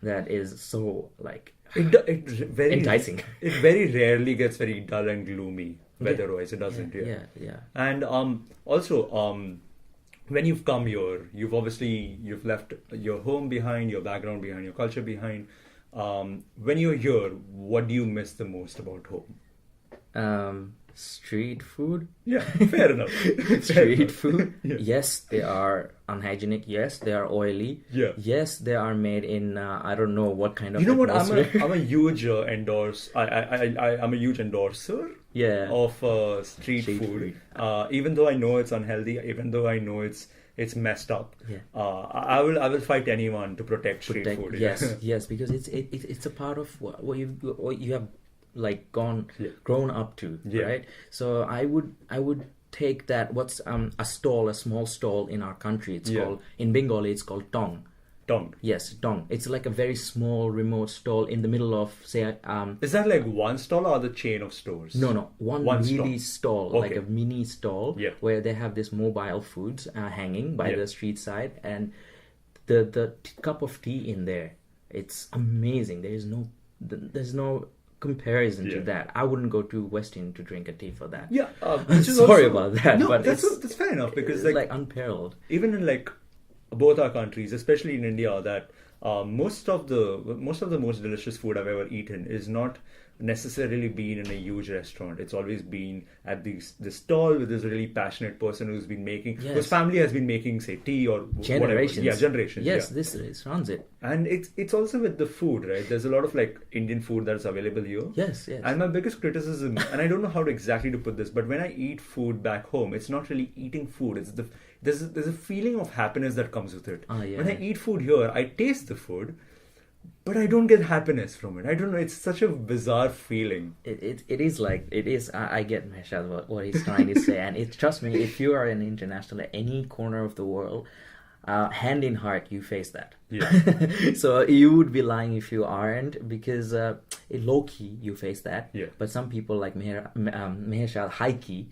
Speaker 2: That is so like.
Speaker 1: It very
Speaker 2: enticing.
Speaker 1: It very rarely gets very dull and gloomy weather-wise. It doesn't.
Speaker 2: Yeah.
Speaker 1: And also, when you've come here, you've left your home behind, your background behind, your culture behind. When you're here, what do you miss the most about home?
Speaker 2: Street food.
Speaker 1: Yeah, fair enough.
Speaker 2: Street food. Yes, they are unhygienic. Yes, they are oily. Yes, they are made in I don't know what kind of.
Speaker 1: You know what? I'm a huge endorser. I'm a huge endorser. Of street food. Even though I know it's unhealthy, even though I know it's messed up. I will fight anyone to protect street food.
Speaker 2: Yes, because it's a part of what you have like grown up to, right? So I would take that. What's a small stall in our country? It's called, in Bengali it's called tong. Yes, tong. It's like a very small remote stall in the middle of, say,
Speaker 1: is that like one stall or the chain of stores?
Speaker 2: No, one really stall,
Speaker 1: okay.
Speaker 2: Like a mini stall where they have this mobile foods hanging by the street side, and the cup of tea in there, it's amazing. There's no comparison to that. I wouldn't go to Westin to drink a tea for that. Sorry about that.
Speaker 1: No,
Speaker 2: but
Speaker 1: that's fair enough, because
Speaker 2: it's like unparalleled.
Speaker 1: Even in like both our countries, especially in India, that most of the most delicious food I've ever eaten is not necessarily been in a huge restaurant. It's always been at this stall with this really passionate person who's been making, whose family has been making, say, tea or
Speaker 2: generations.
Speaker 1: Whatever. Generations.
Speaker 2: Yes, this runs it.
Speaker 1: And it's also with the food, right? There's a lot of like Indian food that's available here.
Speaker 2: Yes.
Speaker 1: And my biggest criticism, and I don't know how exactly to put this, but when I eat food back home, it's not really eating food. It's there's a feeling of happppiness that comes with it. When I eat food here, I taste the food, but I don't get happiness from it. I don't know. It's such a bizarre feeling.
Speaker 2: It is. I get Mehshad what he's trying to say, and trust me, if you are an international at any corner of the world, hand in heart, you face that. So you would be lying if you aren't, because low key you face that. But some people like Mehshad high key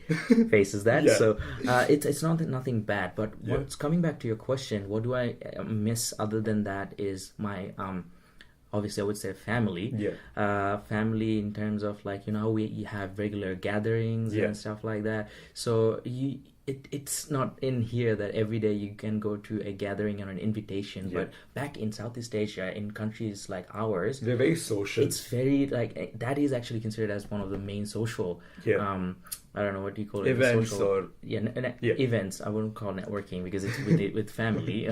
Speaker 2: faces that. So it's nothing bad. But what's coming back to your question, what do I miss other than that is my obviously I would say family. Family in terms of like, how we have regular gatherings and stuff like that. So it's not in here that every day you can go to a gathering or an invitation, but back in Southeast Asia, in countries like ours,
Speaker 1: they're very social.
Speaker 2: It's very like that is actually considered as one of the main social I don't know what do you call it,
Speaker 1: events
Speaker 2: social, events. I wouldn't call networking because it's with family.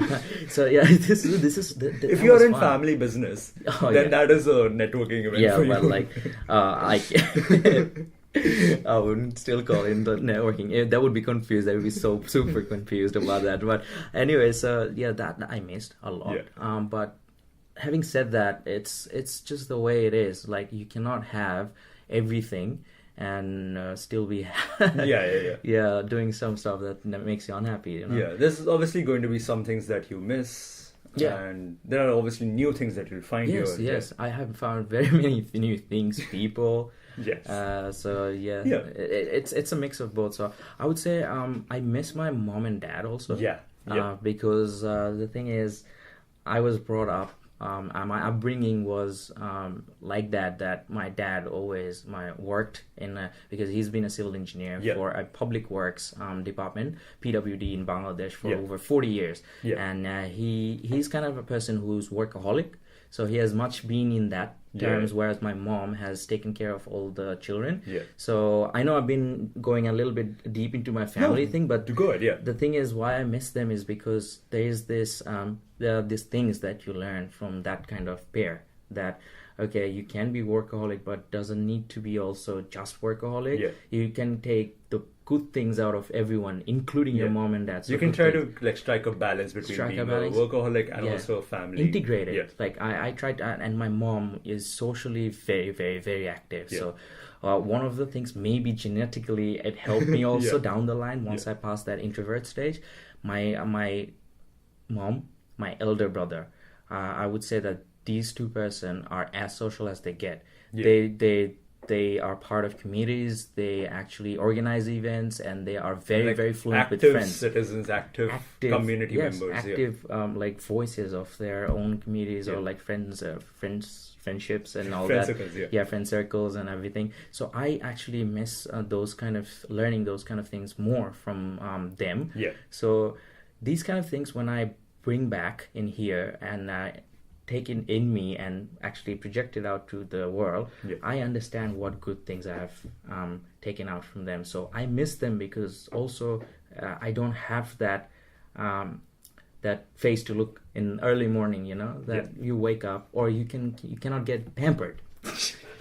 Speaker 2: So this is
Speaker 1: if you're in family business, then that is a networking event for you.
Speaker 2: But like I wouldn't still call it the networking. That would be confused. I would be so super confused about that. But anyway, so that I missed a lot. But having said that, it's just the way it is. Like, you cannot have everything and still be yeah, doing some stuff that makes you unhappy, you know?
Speaker 1: Yeah, there's obviously going to be some things that you miss.
Speaker 2: Yeah.
Speaker 1: And there are obviously new things that you'll find here.
Speaker 2: Yes, I have found very many new things, people.
Speaker 1: Yes.
Speaker 2: So it's a mix of both. So I would say I miss my mom and dad also.
Speaker 1: Yeah.
Speaker 2: Because the thing is, I was brought up. My upbringing was like that my dad always worked in because he's been a civil engineer for a public works department, PWD, in Bangladesh for over 40 years. And he's kind of a person who's workaholic, so he has much been in that terms, whereas my mom has taken care of all the children. So I know I've been going a little bit deep into my family thing, but the thing is, why I miss them is because there is this there are these things that you learn from that kind of pair, that okay, you can be workaholic, but doesn't need to be also just workaholic. You can take the good things out of everyone, including your mom and dad. So
Speaker 1: you can try to like strike a balance between being a workaholic and also a family.
Speaker 2: Integrate it. Like I tried, and my mom is socially very, very, very active. So one of the things, maybe genetically, it helped me also down the line once I passed that introvert stage. My mom, my elder brother, I would say that these two person are as social as they get. They are part of communities. They actually organize events, and they are very, very fluent with friends.
Speaker 1: Active citizens, active community members.
Speaker 2: Active like voices of their own communities or like friendships and all
Speaker 1: friend
Speaker 2: that.
Speaker 1: Circles,
Speaker 2: friend circles and everything. So I actually miss those kind of learning those kind of things more from them. So these kind of things, when I bring back in here and take it in me and actually project it out to the world, I understand what good things I have taken out from them. So I miss them because also I don't have that that face to look in early morning, you know, that you wake up, or you cannot get pampered.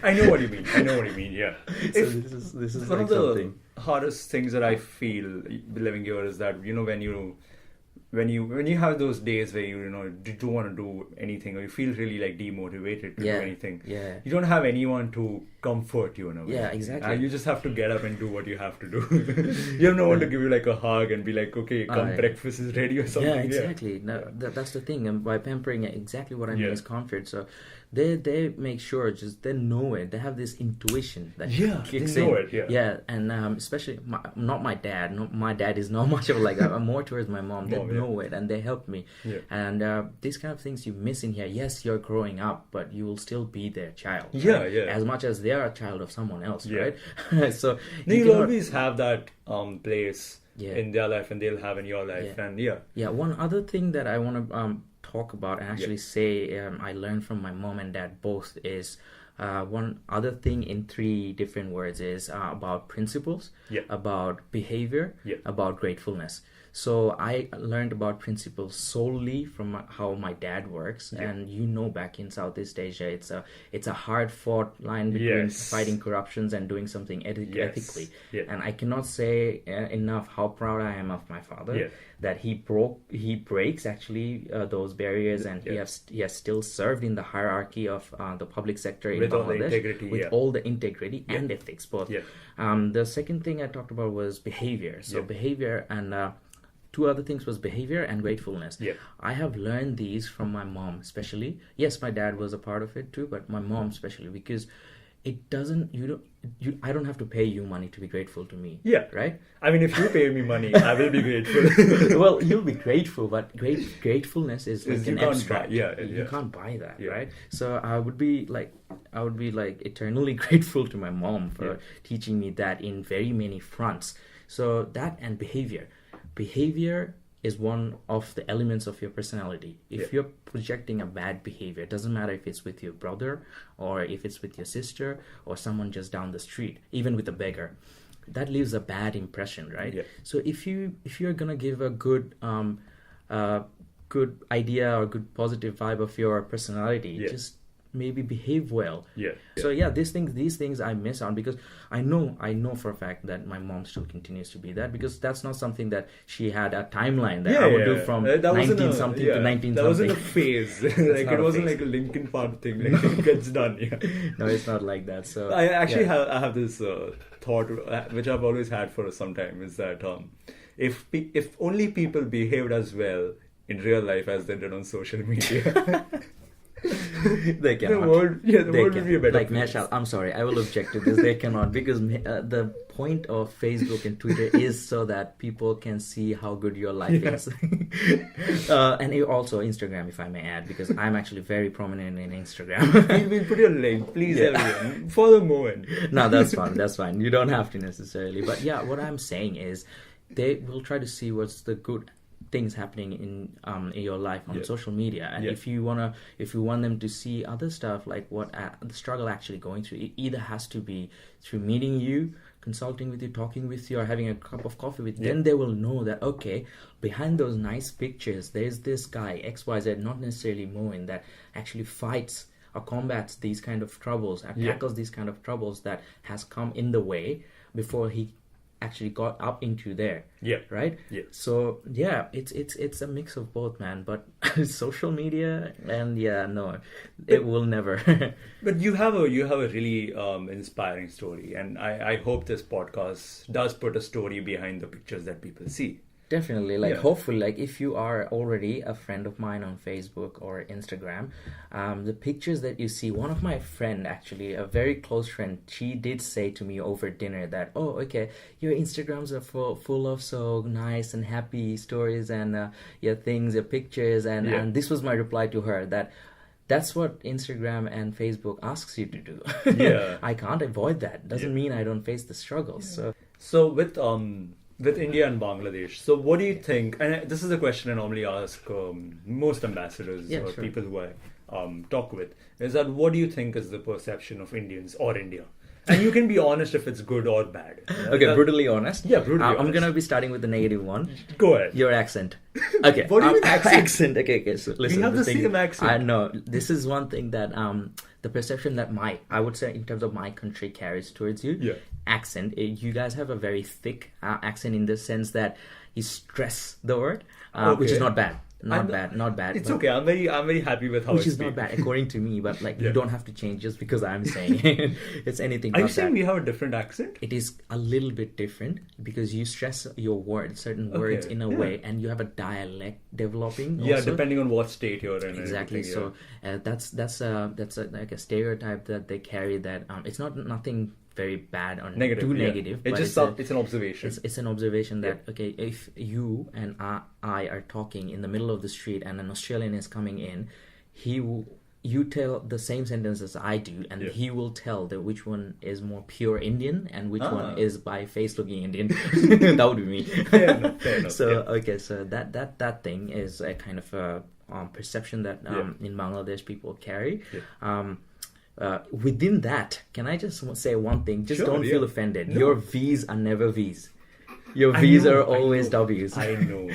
Speaker 1: I know what you mean. Yeah.
Speaker 2: So this is
Speaker 1: one
Speaker 2: like
Speaker 1: of the
Speaker 2: something.
Speaker 1: hardest things that I feel living here is that, you know, when you have those days where you don't want to do anything, or you feel really like demotivated to do anything, you don't have anyone to comfort you in a way.
Speaker 2: Exactly.
Speaker 1: You just have to get up and do what you have to do. You have no one to give you like a hug and be like, okay, breakfast is ready or something.
Speaker 2: Exactly. No, that's the thing. And by pampering, exactly what I mean is comfort. So they make sure they know it. They have this intuition that kicks in. And especially not my dad. No, my dad is not much of like I'm more towards my mom. They know it and they help me. And these kind of things you miss in here. Yes, you're growing up, but you will still be their child. As much as they are a child of someone else, right? So
Speaker 1: you'll always have that place in their life, and they'll have in your life. And
Speaker 2: one other thing that I want to talk about and actually say I learned from my mom and dad both is one other thing in 3 different words is about principles, about behavior, about gratefulness. So I learned about principles solely from how my dad works, and back in Southeast Asia, it's a hard fought line between fighting corruptions and doing something ethically. And I cannot say enough how proud I am of my father that he breaks actually those barriers, and he has still served in the hierarchy of the public sector in Bangladesh with all the integrity and ethics both. The second thing I talked about was behavior. So behavior and 2 other things was behavior and gratefulness. I have learned these from my mom especially. Yes, my dad was a part of it too, but my mom especially, because it doesn't, I don't have to pay you money to be grateful to me. Right?
Speaker 1: I mean, if you pay me money, I will be grateful.
Speaker 2: Well, you'll be grateful, but gratefulness is like an abstract.
Speaker 1: You
Speaker 2: can't buy that, right? So I would be like eternally grateful to my mom for teaching me that in very many fronts. So that and behavior. Behavior is one of the elements of your personality. If you're projecting a bad behavior, it doesn't matter if it's with your brother or if it's with your sister or someone just down the street, even with a beggar, that leaves a bad impression, right? So if you're gonna give a good good idea or good positive vibe of your personality, just maybe behave well.
Speaker 1: Yeah.
Speaker 2: So yeah, these things I miss out, because I know for a fact that my mom still continues to be that, because that's not something that she had a timeline that I would do from 19 something to 19 something.
Speaker 1: That wasn't a phase. Like it wasn't like a Linkin Park thing. Like it gets done. Yeah.
Speaker 2: No, it's not like that. So
Speaker 1: I actually have this thought which I've always had for some time, is that if only people behaved as well in real life as they did on social media.
Speaker 2: They cannot.
Speaker 1: The world will be a better
Speaker 2: like
Speaker 1: place.
Speaker 2: Nashal, I'm sorry, I will object to this. They cannot, because the point of Facebook and Twitter is so that people can see how good your life is. And also Instagram, if I may add, because I'm actually very prominent in Instagram.
Speaker 1: We'll put your link, please, everyone. Follow Moin.
Speaker 2: No, that's fine. You don't have to necessarily. But yeah, what I'm saying is they will try to see what's the good things happening in your life on social media, and if you want them to see other stuff, like what the struggle actually going through, it either has to be through meeting you, consulting with you, talking with you, or having a cup of coffee with you. Then they will know that, okay, behind those nice pictures there's this guy XYZ, not necessarily Moin, that actually fights or combats these kind of troubles and tackles these kind of troubles that has come in the way before he actually got up into there. Right. So it's a mix of both, man. But social media and it will never.
Speaker 1: But you have a really inspiring story, and I hope this podcast does put a story behind the pictures that people see.
Speaker 2: Definitely, hopefully, if you are already a friend of mine on Facebook or Instagram, the pictures that you see, one of my friend, actually a very close friend, she did say to me over dinner that, oh, okay, your Instagrams are full of so nice and happy stories and your things, your pictures, and this was my reply to her, that that's what Instagram and Facebook asks you to do. I can't avoid that. Doesn't mean I don't face the struggles.
Speaker 1: So with India and Bangladesh, so what do you think, and this is a question I normally ask most ambassadors or people who I talk with, is that what do you think is the perception of Indians or India? And you can be honest if it's good or bad.
Speaker 2: Okay, brutally honest.
Speaker 1: Yeah, brutally honest.
Speaker 2: I'm going to be starting with the negative one.
Speaker 1: Go ahead.
Speaker 2: Your accent. Okay.
Speaker 1: What do you mean accent?
Speaker 2: Okay, so listen.
Speaker 1: We have the same accent.
Speaker 2: I know. This is one thing that the perception that I would say in terms of my country carries towards you. Accent. You guys have a very thick accent in the sense that you stress the word, which is not bad. Not bad.
Speaker 1: It's okay. I'm very happy with how
Speaker 2: which is not bad according to me, but you don't have to change just because I'm saying it. It's anything but that.
Speaker 1: Are you saying we have a different accent?
Speaker 2: It is a little bit different because you stress your words, certain words in a way, and you have a dialect developing.
Speaker 1: Yeah,
Speaker 2: also.
Speaker 1: Depending on what state you're in.
Speaker 2: Exactly. So that's like a stereotype that they carry. That it's nothing very bad or too negative.
Speaker 1: It's an observation.
Speaker 2: It's an observation that okay, if you and I are talking in the middle of the street and an Australian is coming in, you tell the same sentence as I do, and he will tell that which one is more pure Indian and which one is by face looking Indian. That would be me.
Speaker 1: Fair enough.
Speaker 2: So okay, so that thing is a kind of a perception that in Bangladesh people carry. Within that, can I just say one thing? Just don't feel offended. No. Your V's are never V's. Your V's are always W's.
Speaker 1: I know.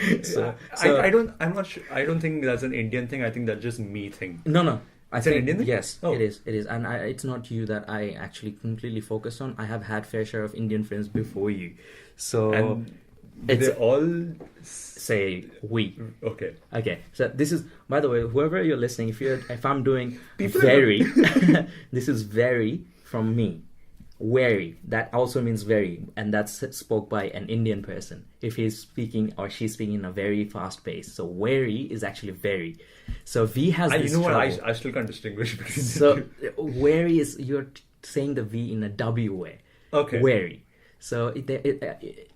Speaker 1: I'm not sure. I don't think that's an Indian thing. I think that's just me thing.
Speaker 2: No.
Speaker 1: It's an Indian thing?
Speaker 2: Yes, it is. And it's not you that I actually completely focus on. I have had fair share of Indian friends before you. So
Speaker 1: they all
Speaker 2: say we.
Speaker 1: Okay.
Speaker 2: So this is, by the way, whoever you're listening, if I'm doing very, this is very from me. Wary, that also means very, and that's spoke by an Indian person if he's speaking or she's speaking in a very fast pace. So wary is actually very. So V has this trouble.
Speaker 1: I still can't distinguish between
Speaker 2: so wary is you're saying the V in a W way.
Speaker 1: Okay.
Speaker 2: Wary. So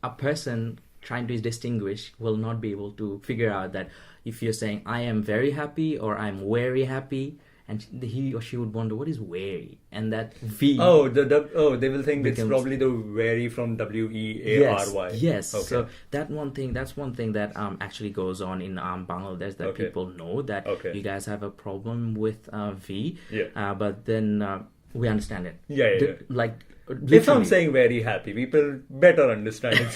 Speaker 2: a person trying to distinguish will not be able to figure out that if you're saying I am very happy or I'm very happy, and he or she would wonder what is wary, and that V.
Speaker 1: They will think it's probably the wary from WEARY.
Speaker 2: Yes.
Speaker 1: Okay.
Speaker 2: So that's one thing that actually goes on in Bangladesh that people know that you guys have a problem with V. But then we understand it. Like. Literally.
Speaker 1: If I'm saying very happy, people better understand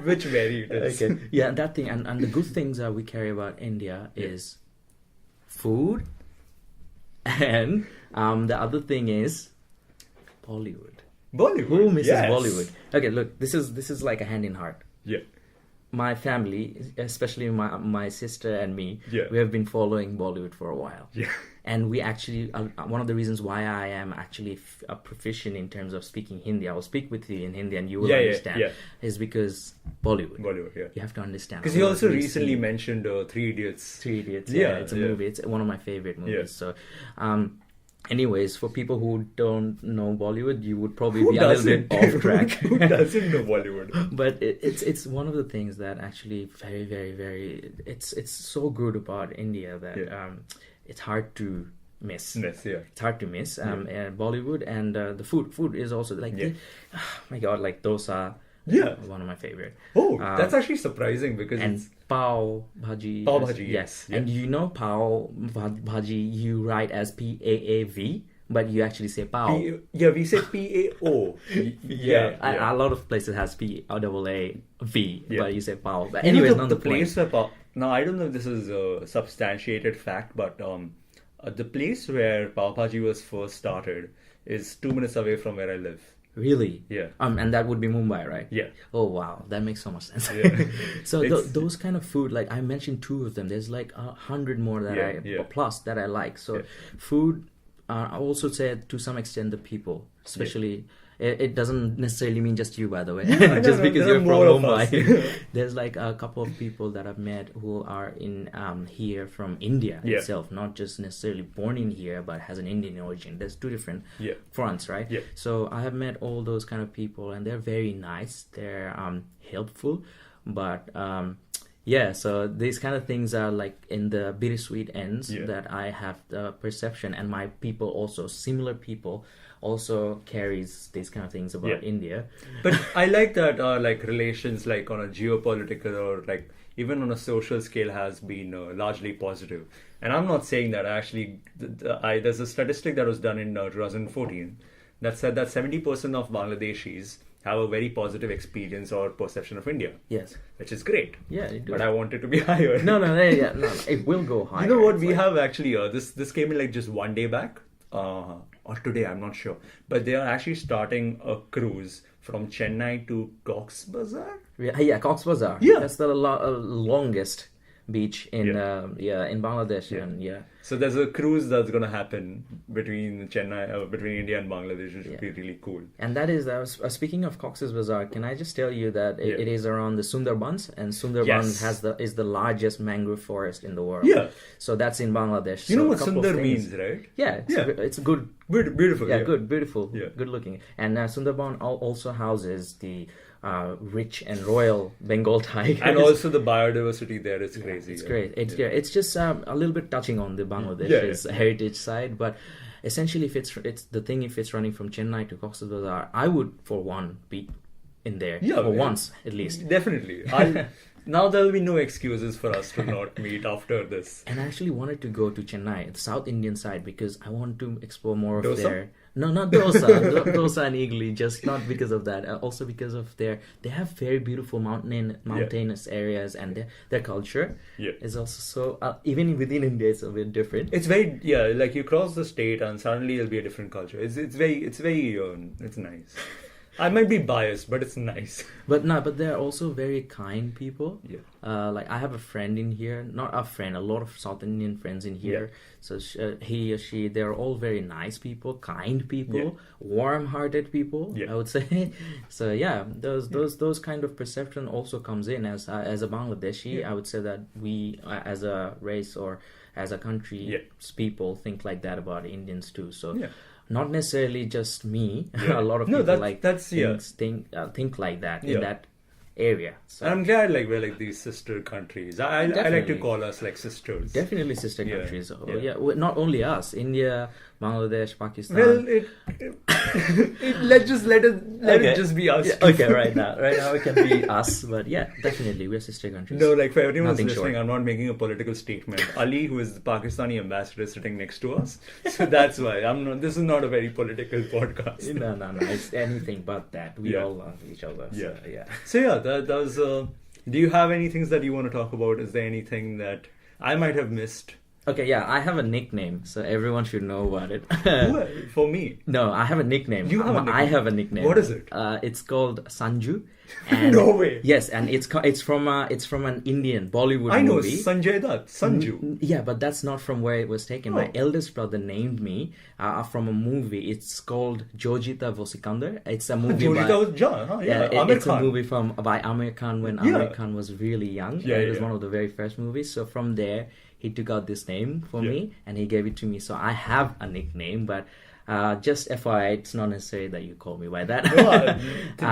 Speaker 1: which very it is.
Speaker 2: Okay. Yeah, that thing, and the good things that we carry about India is food And the other thing is Bollywood.
Speaker 1: Bollywood.
Speaker 2: Who misses
Speaker 1: yes.
Speaker 2: Bollywood? Okay, look, this is like a hand in heart.
Speaker 1: Yeah.
Speaker 2: My family, especially my sister and me,
Speaker 1: Yeah.
Speaker 2: we have been following Bollywood for a while.
Speaker 1: Yeah.
Speaker 2: And we actually, one of the reasons why I am actually a proficient in terms of speaking Hindi, I will speak with you in Hindi and you will understand, is because Bollywood.
Speaker 1: Bollywood, yeah.
Speaker 2: You have to understand.
Speaker 1: Because you also recently mentioned Three Idiots.
Speaker 2: Three Idiots, yeah, it's a movie. It's one of my favorite movies. So, anyways, for people who don't know Bollywood, you would probably be a little bit off track.
Speaker 1: Who doesn't know Bollywood?
Speaker 2: But it's one of the things that actually very, very, very... It's so good about India that it's hard to miss. It's hard to miss. Bollywood and the food. Food is also like... Oh my God, like dosa.
Speaker 1: Yeah.
Speaker 2: One of my favorite.
Speaker 1: Oh, that's actually surprising because it's...
Speaker 2: Pav Bhaji.
Speaker 1: Pav Bhaji, yes.
Speaker 2: Yeah. And you know Pav Bhaji, you write as P-A-A-V, but you actually say Pav.
Speaker 1: We say P-A-O.
Speaker 2: A lot of places has P-A-A-V, but you say Pav. But anyways, not the
Speaker 1: place where Pav... Now, I don't know if this is a substantiated fact, but the place where Pav Bhaji was first started is 2 minutes away from where I live.
Speaker 2: Really?
Speaker 1: Yeah.
Speaker 2: And that would be Mumbai, right?
Speaker 1: Yeah.
Speaker 2: Oh, wow. That makes so much sense.
Speaker 1: Yeah.
Speaker 2: So those kind of food, like I mentioned 2 of them. There's like 100 more that plus that I like. So food, I also say to some extent the people, especially... It doesn't necessarily mean just you, by the way. Just because you're from Mumbai. There's like a couple of people that I've met who are in here from India itself, not just necessarily born in here, but has an Indian origin. There's 2 different fronts, right?
Speaker 1: Yeah.
Speaker 2: So I have met all those kind of people, and they're very nice. They're helpful, but so these kind of things are like in the bittersweet ends that I have the perception, and my people also, similar people, also carries these kind of things about India.
Speaker 1: But I like that like relations like on a geopolitical or like even on a social scale has been largely positive. And I'm not saying that. There's a statistic that was done in 2014 that said that 70% of Bangladeshis have a very positive experience or perception of India.
Speaker 2: Yes.
Speaker 1: Which is great.
Speaker 2: Yeah, you do.
Speaker 1: But I want it to be higher.
Speaker 2: No, it will go higher.
Speaker 1: You know what, we have actually, this came in like just one day back. Or today, I'm not sure. But they are actually starting a cruise from Chennai to Cox's Bazar.
Speaker 2: Yeah, Cox's Bazar.
Speaker 1: Yeah.
Speaker 2: That's the longest beach in Bangladesh.
Speaker 1: Yeah.
Speaker 2: And
Speaker 1: so there's a cruise that's going to happen between between India and Bangladesh, which would be really cool.
Speaker 2: And that is, speaking of Cox's Bazar, can I just tell you that it is around the Sundarbans, and Sundarbans is the largest mangrove forest in the world.
Speaker 1: Yeah.
Speaker 2: So that's in Bangladesh.
Speaker 1: You know what Sundar means, right?
Speaker 2: Yeah. It's good.
Speaker 1: Beautiful.
Speaker 2: Yeah, good, beautiful,
Speaker 1: yeah.
Speaker 2: Good looking. And Sundarban also houses the rich and royal Bengal tigers.
Speaker 1: And also the biodiversity there is crazy.
Speaker 2: It's great. It's just a little bit touching on the Bangladesh's heritage side, but essentially, if it's running from Chennai to Cox's Bazar, I would for one be in there once at least.
Speaker 1: Definitely. Now there will be no excuses for us to not meet after this.
Speaker 2: And I actually wanted to go to Chennai, the South Indian side, because I want to explore more
Speaker 1: dosa?
Speaker 2: of their... No, not dosa. Dosa and idli, just not because of that. Also because of they have very beautiful mountainous areas, and their culture is also so... even within India, it's a bit different.
Speaker 1: It's very... like you cross the state and suddenly it'll be a different culture. It's nice. I might be biased, but it's nice.
Speaker 2: But they're also very kind people. Yeah. Like I have a friend in here, not a friend, a lot of South Indian friends in here. So he or she, they're all very nice people, kind people, warm-hearted people. I would say. So those kind of perception also comes in as a Bangladeshi. I would say that we, as a race or as a country, people think like that about Indians too. So. Yeah. Not necessarily just me. A lot of people think like that in that area. So.
Speaker 1: And I'm glad we're like these sister countries. I like to call us like sisters.
Speaker 2: Definitely sister countries. Not only us, India, Bangladesh, Pakistan.
Speaker 1: Well, let it just be us.
Speaker 2: Okay, right now it can be us, but definitely we're sister countries.
Speaker 1: No, like for everyone who's listening, I'm not making a political statement. Ali, who is the Pakistani ambassador, is sitting next to us, so that's why this is not a very political podcast.
Speaker 2: No, it's anything but that. We all love each other.
Speaker 1: So that was. Do you have any things that you want to talk about? Is there anything that I might have missed?
Speaker 2: Okay, yeah, I have a nickname, so everyone should know about it.
Speaker 1: For me.
Speaker 2: No, I have a nickname.
Speaker 1: You have a nickname?
Speaker 2: I have a nickname.
Speaker 1: What is it?
Speaker 2: It's called Sanju. And
Speaker 1: No way.
Speaker 2: Yes, and it's from an Indian Bollywood
Speaker 1: I know
Speaker 2: movie.
Speaker 1: Sanjay Dutt, Sanju.
Speaker 2: Yeah, but that's not from where it was taken. My eldest brother named me from a movie. It's called Jojita Vosikandar. It's a movie
Speaker 1: Jojita was John, huh? Yeah, Amir
Speaker 2: it's
Speaker 1: Khan.
Speaker 2: a movie by Amir Khan when Amir Khan was really young.
Speaker 1: Yeah,
Speaker 2: It was
Speaker 1: yeah.
Speaker 2: one of the very first movies. So from there, he took out this name for
Speaker 1: Yeah.
Speaker 2: me and he gave it to me. So I have a nickname, but just FYI, it's not necessary that you call me by that.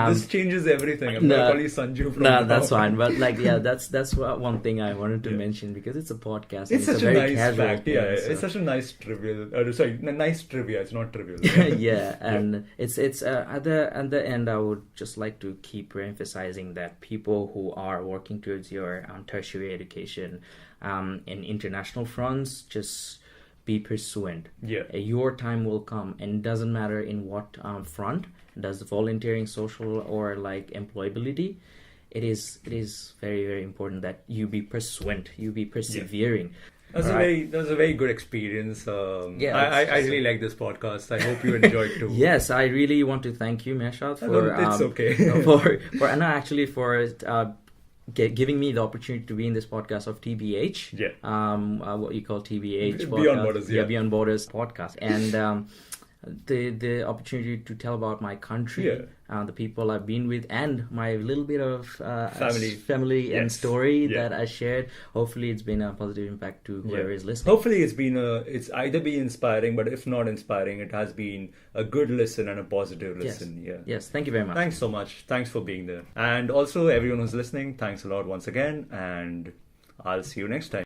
Speaker 1: This changes everything. I'm
Speaker 2: no,
Speaker 1: gonna call you Sanju from
Speaker 2: No,
Speaker 1: now.
Speaker 2: that's fine. But like, yeah, that's one thing I wanted to mention because it's a podcast. And
Speaker 1: It's such
Speaker 2: a
Speaker 1: a
Speaker 2: very
Speaker 1: nice
Speaker 2: casual
Speaker 1: fact.
Speaker 2: thing,
Speaker 1: Yeah,
Speaker 2: so-
Speaker 1: it's such a nice trivial. Nice trivia. It's not trivial.
Speaker 2: yeah, and it's at the end, I would just like to keep emphasizing that people who are working towards your tertiary education in international fronts, just be pursuant.
Speaker 1: Yeah.
Speaker 2: Your time will come, and it doesn't matter in what front. Does volunteering, social, or like employability. It is very, very important that you be pursuant, you be persevering.
Speaker 1: That was a very good experience.
Speaker 2: Yeah,
Speaker 1: I really like this podcast. I hope you enjoyed too.
Speaker 2: Yes, I really want to thank you, Meshad, for
Speaker 1: It's okay.
Speaker 2: for and actually for giving me the opportunity to be in this podcast of TBH.
Speaker 1: Yeah.
Speaker 2: What you call TBH
Speaker 1: Beyond
Speaker 2: podcast.
Speaker 1: Borders, yeah.
Speaker 2: Beyond Borders podcast, and the opportunity to tell about my country, the people I've been with, and my little bit of family and story that I shared. Hopefully, it's been a positive impact to whoever is listening.
Speaker 1: Hopefully, it's either been inspiring, but if not inspiring, it has been a good listen and a positive listen.
Speaker 2: Yes. Yes, thank you very much.
Speaker 1: Thanks so much. Thanks for being there. And also, everyone who's listening, thanks a lot once again. And I'll see you next time.